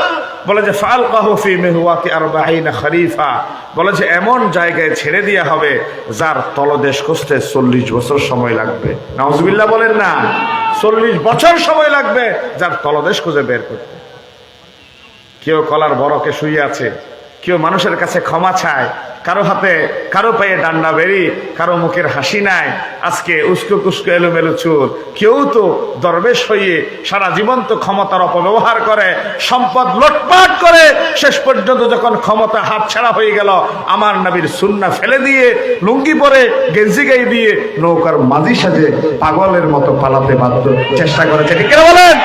বলে যে ফালকাহু ফি মিহওয়াতি 40 খরিফা, বলে যে এমন জায়গায় ছেড়ে দেওয়া হবে যার তলদেশ খুঁজতে 40 বছর সময় লাগবে। নাউজুবিল্লাহ বলেন না, 40 বছর সময় লাগবে যার তলদেশ খুঁজে বের করতে। কেউ কলার বরকে শুয়ে আছে, কেউ মানুষের কাছে ক্ষমা চায়, কারো হাতে কারো পায়ে ডান্ডা বেরি, কারো মুখের হাসি নাই, আজকে উস্কো কুস্কো এলোমেলো চুল। কেউ তো দরবেশ হয়ে সারা জীবন তো ক্ষমতার অপব্যবহার করে, সম্পদ লুটপাট করে, শেষ পর্যন্ত যখন ক্ষমতা হাত ছাড়া হয়ে গেল, আমার নবীর সুন্নাহ ফেলে দিয়ে লুঙ্গি পরে গেঞ্জি গায়ে দিয়ে নৌকার মাঝি সাজে পাগলের মতো পালাতে বাধ্য চেষ্টা করেছে। ঠিক কিনা বলেন?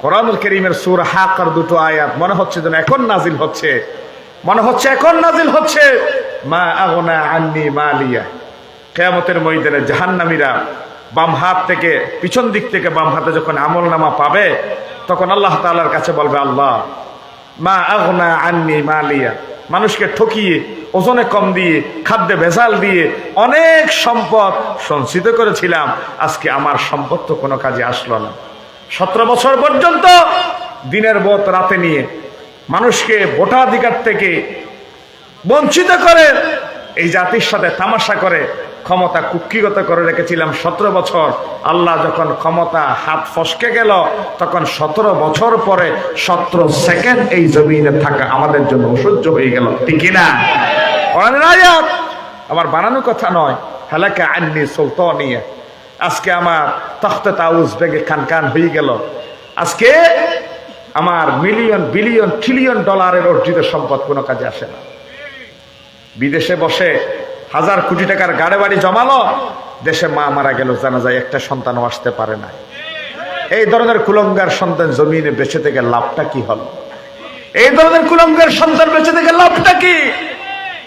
কোরআনুল কারীমের সূরা হাক্কার দুটো আয়াত মনে হচ্ছে যেন এখন নাজিল হচ্ছে, মনে হচ্ছে এখন নাজিল হচ্ছে। মা আগনা আন্নি মালিয়া, কিয়ামতের ময়দানে জাহান্নামীরা বাম হাত থেকে, পিছন দিক থেকে বাম হাতে যখন আমলনামা পাবে, তখন আল্লাহ তাআলার কাছে বলবে আল্লাহ মা আগনা আন্নি মালিয়া, মানুষকে ঠকিয়ে, ওজনে কম দিয়ে, খাদ্যে ভেজাল দিয়ে অনেক সম্পদ সঞ্চিত করেছিলাম, আজকে আমার সম্পদ তো কোনো কাজে আসলো না। 17 বছর পর্যন্ত দিনের ভোট রাতে নিয়ে মানুষকে ভোটাধিকার থেকে বঞ্চিত করে, এই জাতির সাথে তামাশা করে ক্ষমতা কুক্ষিগত করে রেখেছিলাম 17 বছর। আল্লাহ যখন ক্ষমতা হাত ফসকে গেল, তখন 17 বছর পরে 17 সেকেন্ড এই জমিনে থাকা আমাদের জন্য অসহ্য হয়ে গেল। ঠিক কিনা? কোরআনের আয়াত, আমার বানানো কথা নয়। হালাকা আন্নি সুলতানিয়া, আজকে আমার তখতে তাউজ বেগে খান খান হয়ে গেল। আজকে আমার মিলিয়ন বিলিয়ন ট্রিলিয়ন ডলারের অর্জিত সম্পদ কোনো কাজে আসে না। বিদেশে বসে হাজার কোটি টাকার গাড়ি বাড়ি জমালো, দেশে মা মারা গেল, জানা যায় একটা সন্তানও আসতে পারে না। এই ধরনের কুলঙ্গার সন্তান জমিনে বেঁচে থেকে লাভটা কি হলো? এই ধরনের কুলঙ্গার সন্তান বেঁচে থেকে লাভটা কি?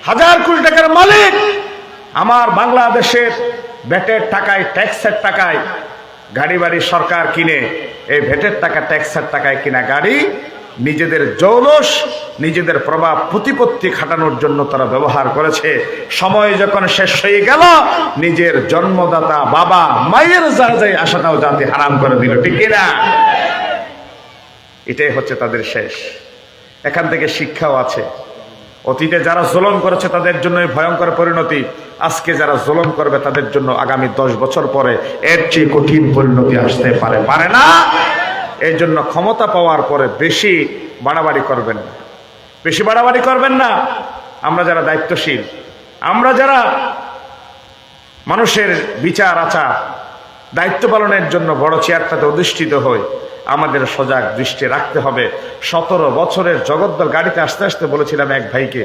হাজার কোটি টাকার মালিক আমার বাংলাদেশের ভ্যাটের টাকায়, ট্যাক্সের টাকায় গাড়ি বাড়ি সরকার কিনে, এই ভ্যাটের টাকা ট্যাক্সের টাকায় কিনা গাড়ি নিজেদের জৌলস, নিজেদের প্রভাব প্রতিপত্তি খাটানোর জন্য তারা ব্যবহার করেছে। সময় যখন শেষ হয়ে গেল, নিজের জন্মদাতা বাবা মায়ের জায়গায় আসাটাও জাতি হারাম করে দিল। ঠিক কিনা? এটাই হচ্ছে তাদের শেষ। এখান থেকে শিক্ষাও আছে। অতীতে যারা জুলুম করেছে তাদের জন্য ভয়ঙ্কর পরিণতি, আজকে যারা জুলুম করবে তাদের জন্য আগামী 10 বছর পরে এর চেয়ে কঠিন পরিণতি আসতে পারে না। এই জন্য ক্ষমতা পাওয়ার পরে বেশি বাড়াবাড়ি করবেন না, বেশি বাড়াবাড়ি করবেন না। আমরা যারা দায়িত্বশীল, আমরা যারা মানুষের বিচার আচার দায়িত্ব পালনের জন্য বড় চেয়ারটাতে অধিষ্ঠিত হই, আমাদের সজাগ দৃষ্টি রাখতে হবে। 17 বছরের জগদ্দল গাড়িতে আসতে আসতে বলেছিলাম এক ভাইকে,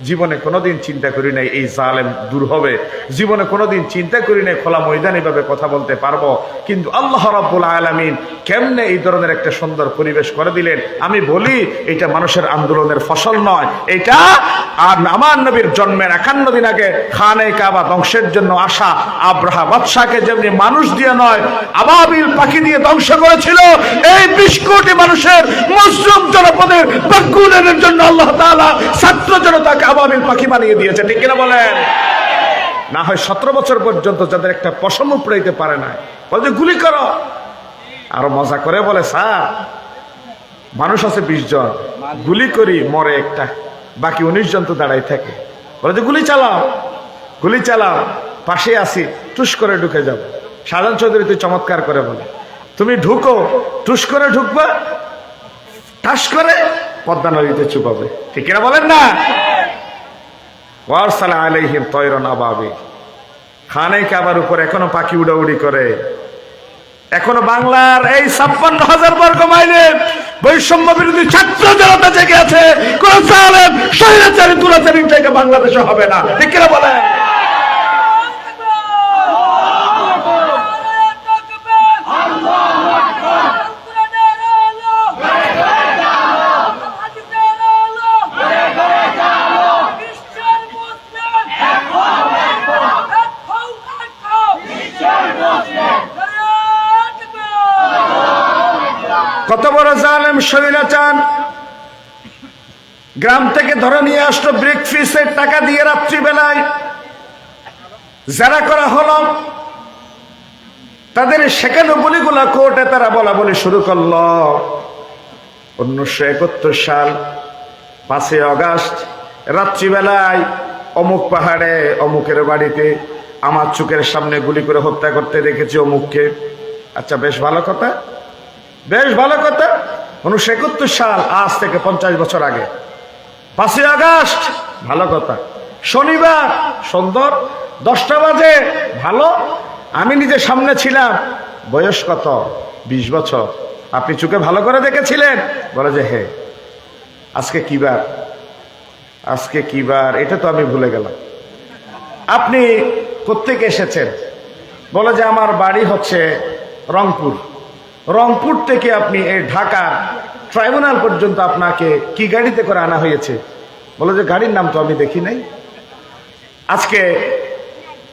জীবনে কোনোদিন চিন্তা করি নাই এই জালেম দূর হবে, জীবনে কোনোদিন চিন্তা করি নাই খোলা ময়দানে এভাবে কথা বলতে পারবো, কিন্তু আল্লাহ রাব্বুল আলামিন কেমনে এই ধরনের একটা সুন্দর পরিবেশ করে দিলেন। আমি বলি এটা মানুষের আন্দোলনের ফসল নয়, এটা আর আমার নবীর জন্মের 51 দিন আগে খানে কাবা ধ্বংসের জন্য আসা আব্রাহা বাদশাকে যেমনি মানুষ দিয়ে নয় আবাবিল পাখি দিয়ে ধ্বংস করেছিল, এই 20 কোটি মানুষের মুসলিম জনপদের বাক্যুনের জন্য আল্লাহ তাআলা ছাত্র জনতাকে আবাবিল পাখি বানিয়ে দিয়েছে। ঠিক কিনা বলেন? না হয় 17 বছর পর্যন্ত যাদের একটা পশম উপড়াইতে পারে না, বলে গুলি করো। আরো মজা করে বলে, স্যার মানুষ আছে 20 জন, গুলি করি মরে একটা, বাকি 19 জন তো দাঁড়াই থাকে। বলে যে গুলি চালাও, গুলি চালাও, পাশে আসি, টুস করে ঢুকে যাও। শাহজাহান চৌধুরী তুই চমৎকার করে বলে, তুমি ঢুকো, টুস করে ঢুকবা, ঠাস করে পদ্মা নদীতে চুপাবে। ঠিক কিনা বলেন না? ওয়ারসালা আলাইহিম তয়রান আবাবিল। খানে কাবার উপর এখনো পাখি উড়াউড়ি করে। এখনো বাংলার এই 56,000 বর্গ মাইলের বৈষম্য বিরোধী ছাত্র জনতা জেগে আছে। কোন জালেম স্বৈরাচারী দুরাচারী থেকে বাংলাদেশে হবে না। ঠিক কিনা বলেন? কত বড় জালেম স্বৈরাচার! গ্রাম থেকে ধরে নিয়ে আসলো ব্রেকফাস্টের টাকা দিয়ে রাত্রিবেলায় যারা করা হলো, তাদের শেখানো বলিগুলা কোর্টে তারা বলা বলি শুরু করলো। 1971 সাল 5 আগস্ট রাত্রিবেলায় অমুক পাহাড়ে অমুকের বাড়িতে আমার চোখের সামনে গুলি করে হত্যা করতে দেখেছি অমুককে। আচ্ছা, বেশ ভালো কথা, বেশ ভালো কথা। 1971 সাল, আজ থেকে 50 বছর আগে 5 আগস্ট, ভালো কথা। শনিবার সুন্দর 10টা বাজে, ভালো। আমি নিজে সামনে ছিলাম। বয়স কত? 20 বছর। আপনি চোখে ভালো করে দেখেছিলেন? বলে যে হ্যাঁ। আজকে কি বার? আজকে কি বার? এটা তো আমি ভুলে গেলাম। আপনি কোত্থেকে এসেছেন? বলে যে আমার বাড়ি হচ্ছে রংপুর। রংপুর থেকে আপনি এই ঢাকা ট্রাইব্যুনাল পর্যন্ত আপনাকে কি গাড়িতে করে আনা হয়েছে? বলে যে গাড়ির নাম তো আমি দেখি নাই। আজকে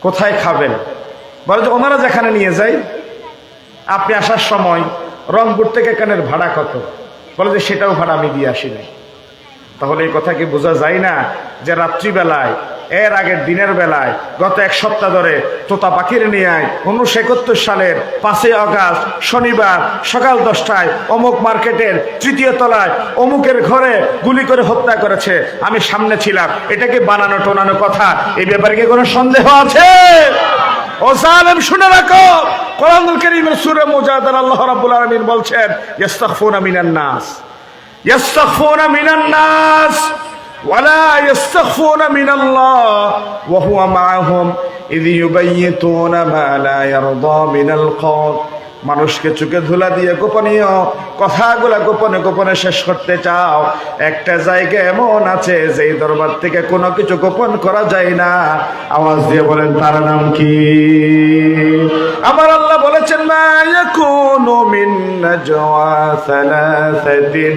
কোথায় খাবেন? বলে যে ওনারা যেখানে নিয়ে যায়। আপনি আসার সময় রংপুর থেকে এখানের ভাড়া কত? বলে যে সেটাও ভাড়া আমি দিয়ে আসি নাই। তাহলে এই কথা কি বোঝা যায় না যে রাত্রিবেলায়, এর আগের দিনের বেলায়, গত 1 সপ্তাহ ধরে তোতা পাখির নিয়ে 1971 সালের 5 আগস্ট শনিবার সকাল 10টায় অমুক মার্কেটের 3য় তলায় অমুকের ঘরে গুলি করে হত্যা করেছে। আমি সামনে ছিলাম। এটা কি বানানো টোনানো কথা? এই ব্যাপারে কি কোনো সন্দেহ আছে? ও জালেম, শুনে রাখো, কোরআনুল কারীমের সূরা মুজাদালা আল্লাহ রাব্বুল আলামিন বলছেন, ইস্তাগফুনা মিনান নাস, ইস্তাগফুনা মিনান নাস ওয়ালা ইস্তাগফুনা মিনাল্লাহ ওয়া হুয়া মাআহুম ইয ইউবাইয়িতুনা মা লা ইয়ারদা মিনাল কওল। মানুষকে চোখে ধুলা দিয়ে গোপনীয় কথাগুলা গোপনে গোপনে শেষ করতে চাও। একটা জায়গা এমন আছে যেই দরবার থেকে কোনো কিছু গোপন করা যায় না। আওয়াজ দিয়ে বলেন, তার নাম কি? আমার আল্লাহ বলেছেন, মা ইয়াকুনু মিন নাজওয়া সালাসাতিন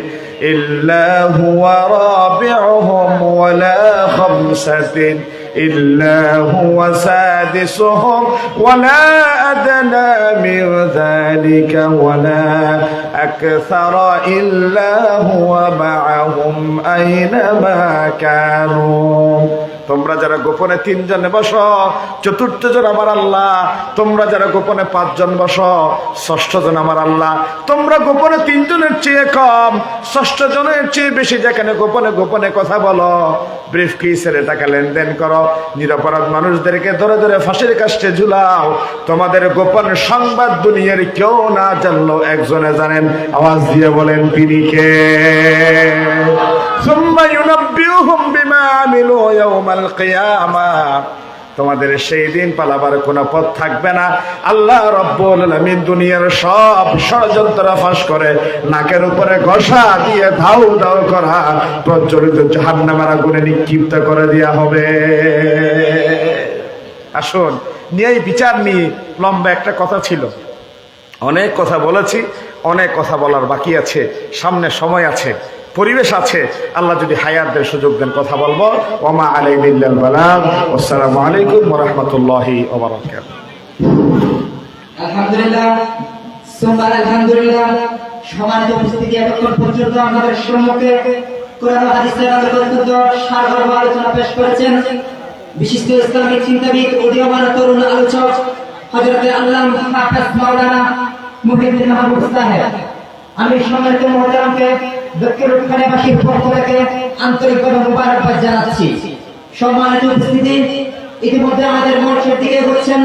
ইল্লা হুয়া রাবিউহুম ওয়ালা খামসাতিন إلا هو سادسهم ولا أدنى من ذلك ولا أكثر إلا هو معهم أينما كانوا। তোমরা যারা গোপনে 3 জনে বসো, চতুর্থ জন আমার আল্লাহ। তোমরা যারা গোপনে 5 জন বসো, ষষ্ঠ জন আমার আল্লাহ। তোমরা গোপনে 3 জনের চেয়ে কম, ষষ্ঠ জনের চেয়ে বেশি যেখানে গোপনে গোপনে কথা বলো, ব্রিফকেসের টাকা লেনদেন করো, নিরপরাধ মানুষদেরকে ধরে ধরে ফাঁসির কাস্টে ঝুলাও। তোমাদের গোপন সংবাদ দুনিয়ার কেউ না জানলো, একজনে জানেন। আওয়াজ দিয়ে বলেন, তিনি কে? সুম্মা ইউনাব্বিউহুম বিমা আমিলু ইয়াউমাল কিয়ামা। তোমাদের সেই দিন পালাবার কোনো পথ থাকবে না। আল্লাহ রাব্বুল আলামিন দুনিয়ার সব ষড়যন্ত্র ফাঁস করে নাকের উপরে ঘষা দিয়ে ধাউ ধাউ করা প্রজ্বলিত জাহান্নামের আগুনে নিক্ষিপ্ত করে দেওয়া হবে। আসুন, ন্যায় বিচার নিয়ে লম্বা একটা কথা ছিল, অনেক কথা বলেছি, অনেক কথা বলার বাকি আছে, সামনে সময় আছে, পরিবেশ আছে, আল্লাহ যদি হায়াত দেন সুযোগ দেন কথা বলবো। ওমা আলাইনা ইল্লাল বালাগ। আসসালামু আলাইকুম ওয়া রাহমাতুল্লাহি ওয়া বারাকাতুহু। আলহামদুলিল্লাহ, সুবহান আলহামদুলিল্লাহ। সম্মানিত উপস্থিতি, এতক্ষণ পর্যন্ত আমাদের সম্মুখে কোরআন ও হাদিসের আলোকিত সারমর্ম আলোচনা পেশ করেছেন বিশিষ্ট ইসলামিক চিন্তাবিদ, উদীয়মান তরুণ আলোচক হযরত আল্লামা হাফেজ মাওলানা মুহিউদ্দিন মাহমুদ সাহেব। আমি সম্মানিত মুহতারামকে দক্ষিণ উত্তরবাসীর পক্ষ থেকে আন্তরিকভাবে মুবারকবাদ জানাচ্ছি। সম্মানিত উপস্থিতি, ইতিমধ্যে আমাদের মঞ্চের দিকে হচ্ছেন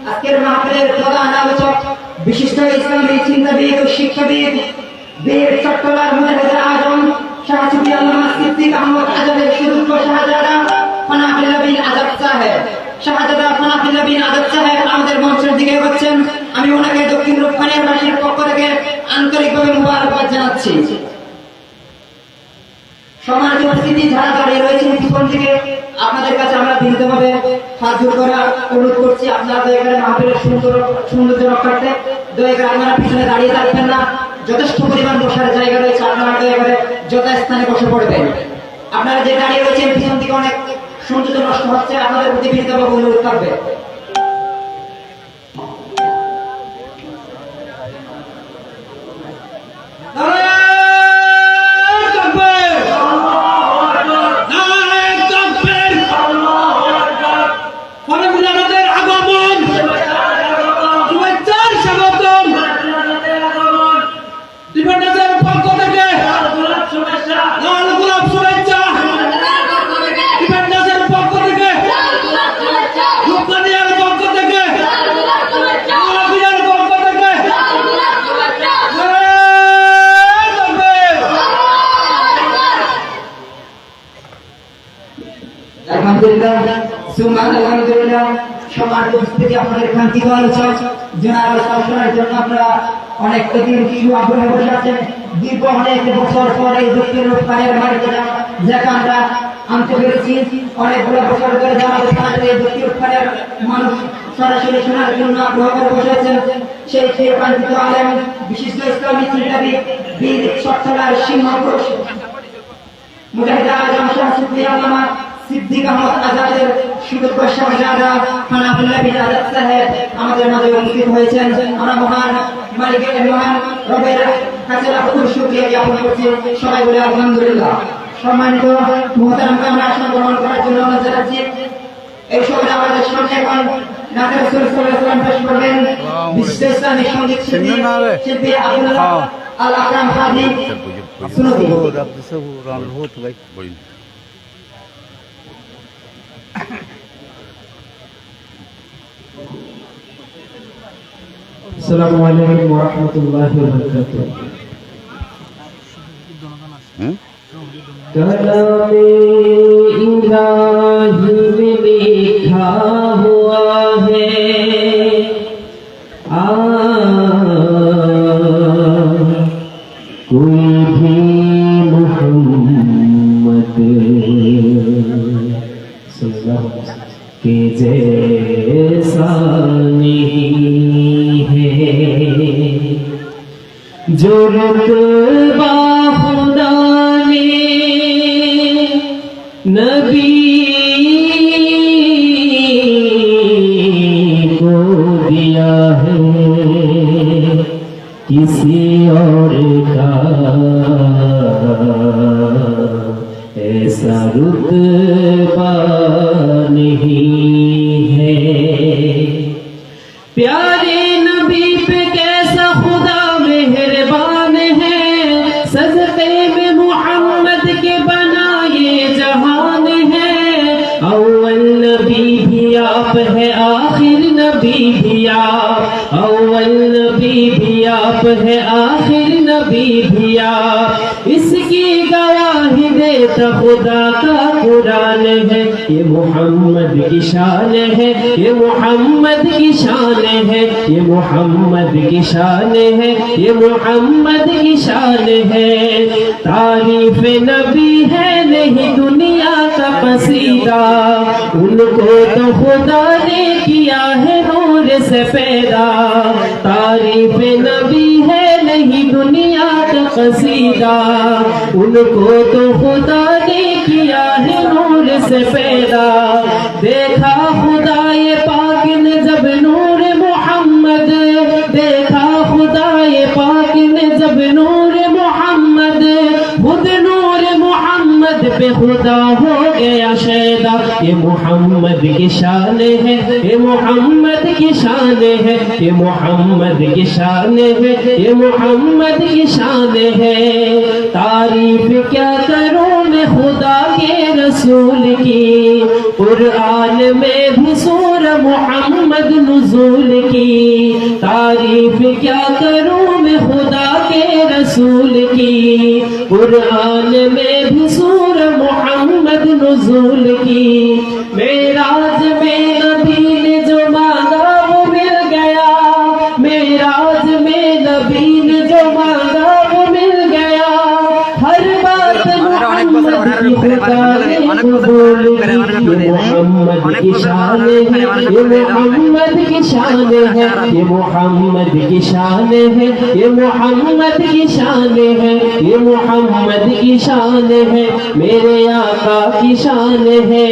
আজকের মাহফিলের প্রধান আলোচক বিশিষ্ট ইসলামী চিন্তাবিদ ও শিক্ষাবিদ বীর চট্টলার মুজাহিদুল আজম শাহ সুফি আল্লামা সিদ্দিক আহমদ আজাদের সুযোগ্য শাহজাদা ফানাফিল্লাহ বিন আজাদ সাহেব। শাহজাদা ফানাফিল্লাহ বিন আজাদ সাহেব আমাদের মঞ্চের দিকে হচ্ছেন। আমি ওনাকে দক্ষিণ রূপখানিয়াবাসীর পক্ষ থেকে আন্তরিকভাবে মুবারকবাদ জানাচ্ছি। সম্মানিত উপস্থিতি, যারা দাঁড়িয়ে রয়েছেন পিছন থেকে, আপনাদের কাছে আমরা বিনীতভাবে হাত জোড় করে অনুরোধ করছি, আপনারা দয়া করে মাহফিলের সৌন্দর্য রক্ষার্থে দয়া করে আপনারা পিছনে দাঁড়িয়ে থাকবেন না। যথেষ্ট পরিমাণ বসার জায়গা রয়েছে, আপনারা দয়া করে যথাস্থানে বসে পড়বেন। আপনারা যে দাঁড়িয়ে রয়েছেন পিছন থেকে অনেক সৌন্দর্য নষ্ট হচ্ছে, আপনাদের প্রতি বিনীতভাবে অনুরোধ থাকবে। আলহামদুলিল্লাহ, সম্মানিত উপস্থিতি, আপনাদের কাঙ্ক্ষিত আলোচক জনাব আলোচনার জন্য আপনারা অনেক দিন আগ্রহে বসে আছেন। দীর্ঘ অনেক বছর পরে দক্ষিণ রূপখানিয়ার মাটিতে যাকে আমরা আনতে পেরেছি, অনেকগুলো বছর ধরে জানাতে দক্ষিণ রূপখানিয়ার মানুষ সরাসরি শোনার জন্য আগ্রহ করে বসে আছেন। সেই কাঙ্ক্ষিত আলেম বিশিষ্ট ইসলামী চিন্তাবিদ বীর চট্টলার সিংহপুরুষ মুজাহিদ আজম শাহ সুফি আল্লামা সিদ্দিক আহমদ আজাদের সুযোগ্য শাহজাদা ফানাফিল্লাহ বিন আজাদ সাহেব আমাদের মাঝে উপস্থিত হয়েছেন। আমরা মহান মালিকের মহান রবের কাছে লাখ শুকরিয়া জ্ঞাপন করছি। সবাই বলে আলহামদুলিল্লাহ। সম্মানিত মুহতারামকে আমরা আসন গ্রহণ করার জন্য অনুরোধ জানাচ্ছি। এই সময় আমাদের সামনে এখন নাতে রাসূল সাল্লাল্লাহু আলাইহি ওয়াসাল্লাম পেশ করবেন বিশিষ্ট ইসলামী সঙ্গীত শিল্পী আব্দুল্লাহ আল আকরাম হাদি সুনতি। আসসালামু আলাইকুম ওয়া রাহমাতুল্লাহি ওয়া বারাকাতুহু। कलामे इलाही में लिखा हुआ है कोई भी मोहम्मद सल्लल्लाहु अलैहि वसल्लम के जैसा नहीं है जो रुतबा खुदा ने नबी को दिया है किसी और का ऐसा रुतबा नहीं है। प्यारे नबी पे कैसा खुदा मेहरबान है, सजदे में मोहम्मद के बनाए जहान है। अव्वल नबी भी आप है, आखिर नबी भी आप, अव्वल नबी भी आप है, आखिर नबी भी आप। इसकी गवाही देता खुदा का कुरान है, ये मोहम्मद की शान है, ये मोहम्मद की शान है, ये मोहम्मद की शान है, ये मोहम्मद की शान है। तारीफ नबी है नहीं दुनिया का कसीदा, उनको तो खुदा ने किया है नूर से पैदा। तारीफ नबी है नहीं दुनिया का कसीदा, उनको तो खुदा ने किया है नूर से पैदा। देखा खुदा ये पाक ने जब नूर मोहम्मद, देखा खुदा ये पाक ने जब नूर मोहम्मद, खुद नूर मोहम्मद पे खुदा हो गया शैदा। ये मोहम्मद की शान है, ये मोहम्मद की शान है, ये मोहम्मद की शान है, ये मोहम्मद की शान है। तारीफ क्या करूं मैं खुदा के रसूल की, कुरान में भी सूरह मोहम्मद नुज़ूल की। तारीफ क्या करूं मैं खुदा के रसूल की, कुरान में भी सूरह मोहम्मद नुज़ूल की। मेराज में नबी ने जो मांगा वो मिल गया, मेराज में नबी ने जो मांगा वो मिल गया। हर बात मोहम्मद की खुदा ने कबूल की। ये मोहम्मद की शान है, ये मोहम्मद की शान है, ये मोहम्मद की शान है, ये मोहम्मद की शान है, ये मोहम्मद की शान है, मेरे आका की शान है।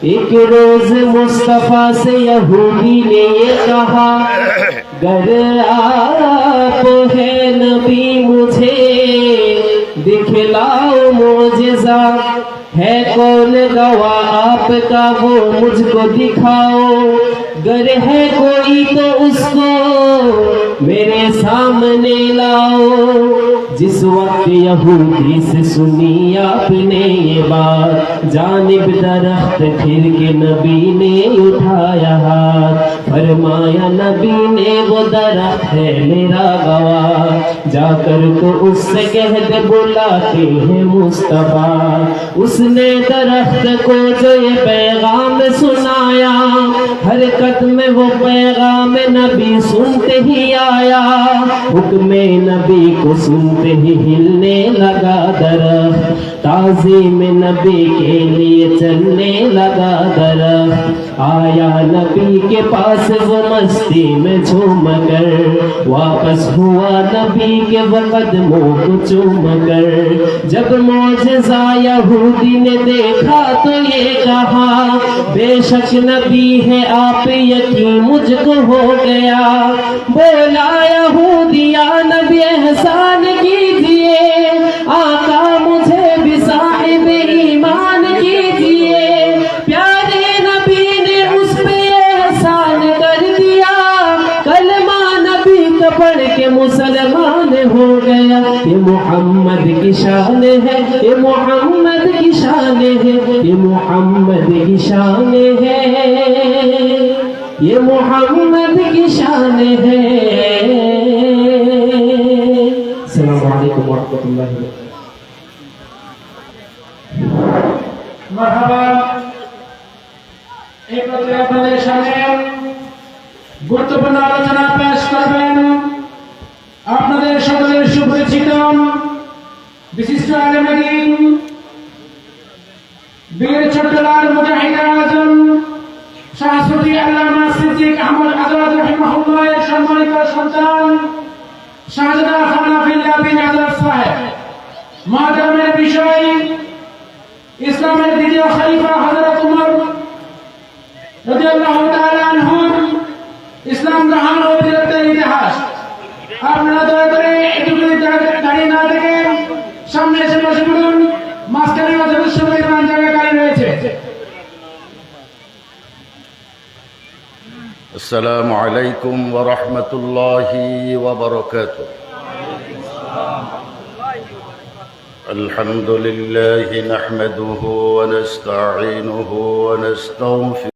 एक रोज मुस्तफा से यहूदी ने ये कहा, गर आप है नबी मुझे दिखलाओ मोजिज़ा, है कौन गवाह आपका वो मुझको दिखाओ। गर है कोई तो उसको मेरे सामने लाओ। जिस वक्त यहूदी से सुनी आपने ये बात, जानिब दरख्त फिर के नबी ने उठाया हाथ। फरमाया नबी ने वो दरख्त है मेरा गवाह, जाकर तो उससे कह दे बुलाते हैं मुस्तफा। उसने दरख्त को जो ये पैगाम सुनाया, हरकत में वो पैगाम नबी सुनते ही आया। हुक्म नबी को सुनते ही हिलने लगा दरख्त, ताज़ीम नबी के लिए चलने लगा दरख्त। आया नबी के पास वो मस्ती में झूम कर, वापस हुआ नबी के वो कदमों को चूम कर। जब मौजज़ा यहूदी ने देखा तो ये कहा, बेशक नबी है आप यकीन मुझको हो गया। बोला यहूदिया नबी एहसान कीजिए, आका मुझे भी साहिब ईमान कीजिए। प्यारे नबी ने उस पे एहसान कर दिया, कलमा नबी का पढ़ के मुसलमान हो गया। ये मोहम्मद की शान है, ये मोहम्मद की शान है, ये मोहम्मद की शान है, ये मोहम्मद की शान है। अस्सलामु अलैकुम व रहमतुल्लाहि व बरकातुहू। मरहबा। एक আপনাদের সামনে গুরুত্বপূর্ণ আলোচনা পেশ করবেন আপনাদের সকলের সুপরিচিত বিশিষ্ট আলেম দ্বীন বীর চট্টলার মুজাহিদ আজম শাহসুফি আল্লামা সিদ্দিক আহমদ আজাদ রাহিমাহুল্লাহ এর সম্মানিত সন্তান শাহজাদা খান ফিল্লাহ বিন আজাদ সাহেব। মাহতারামের বিষয় ইসলামের দ্বিতীয় খলিফা হযরত উমর রাদিয়াল্লাহু তাআলা আনহু ইসলাম গ্রহণ ও বীরত্বের ইতিহাস। আপনারা দয়া করে এটুকু দাঁড়িয়ে না থেকে সামনে এসে বসে পড়ুন, মাঝখানে যথেষ্ট পরিমাণ জায়গা খালি রয়েছে। السلام عليكم ورحمة الله وبركاته. الحمد لله نحمده ونستعينه ونستغفره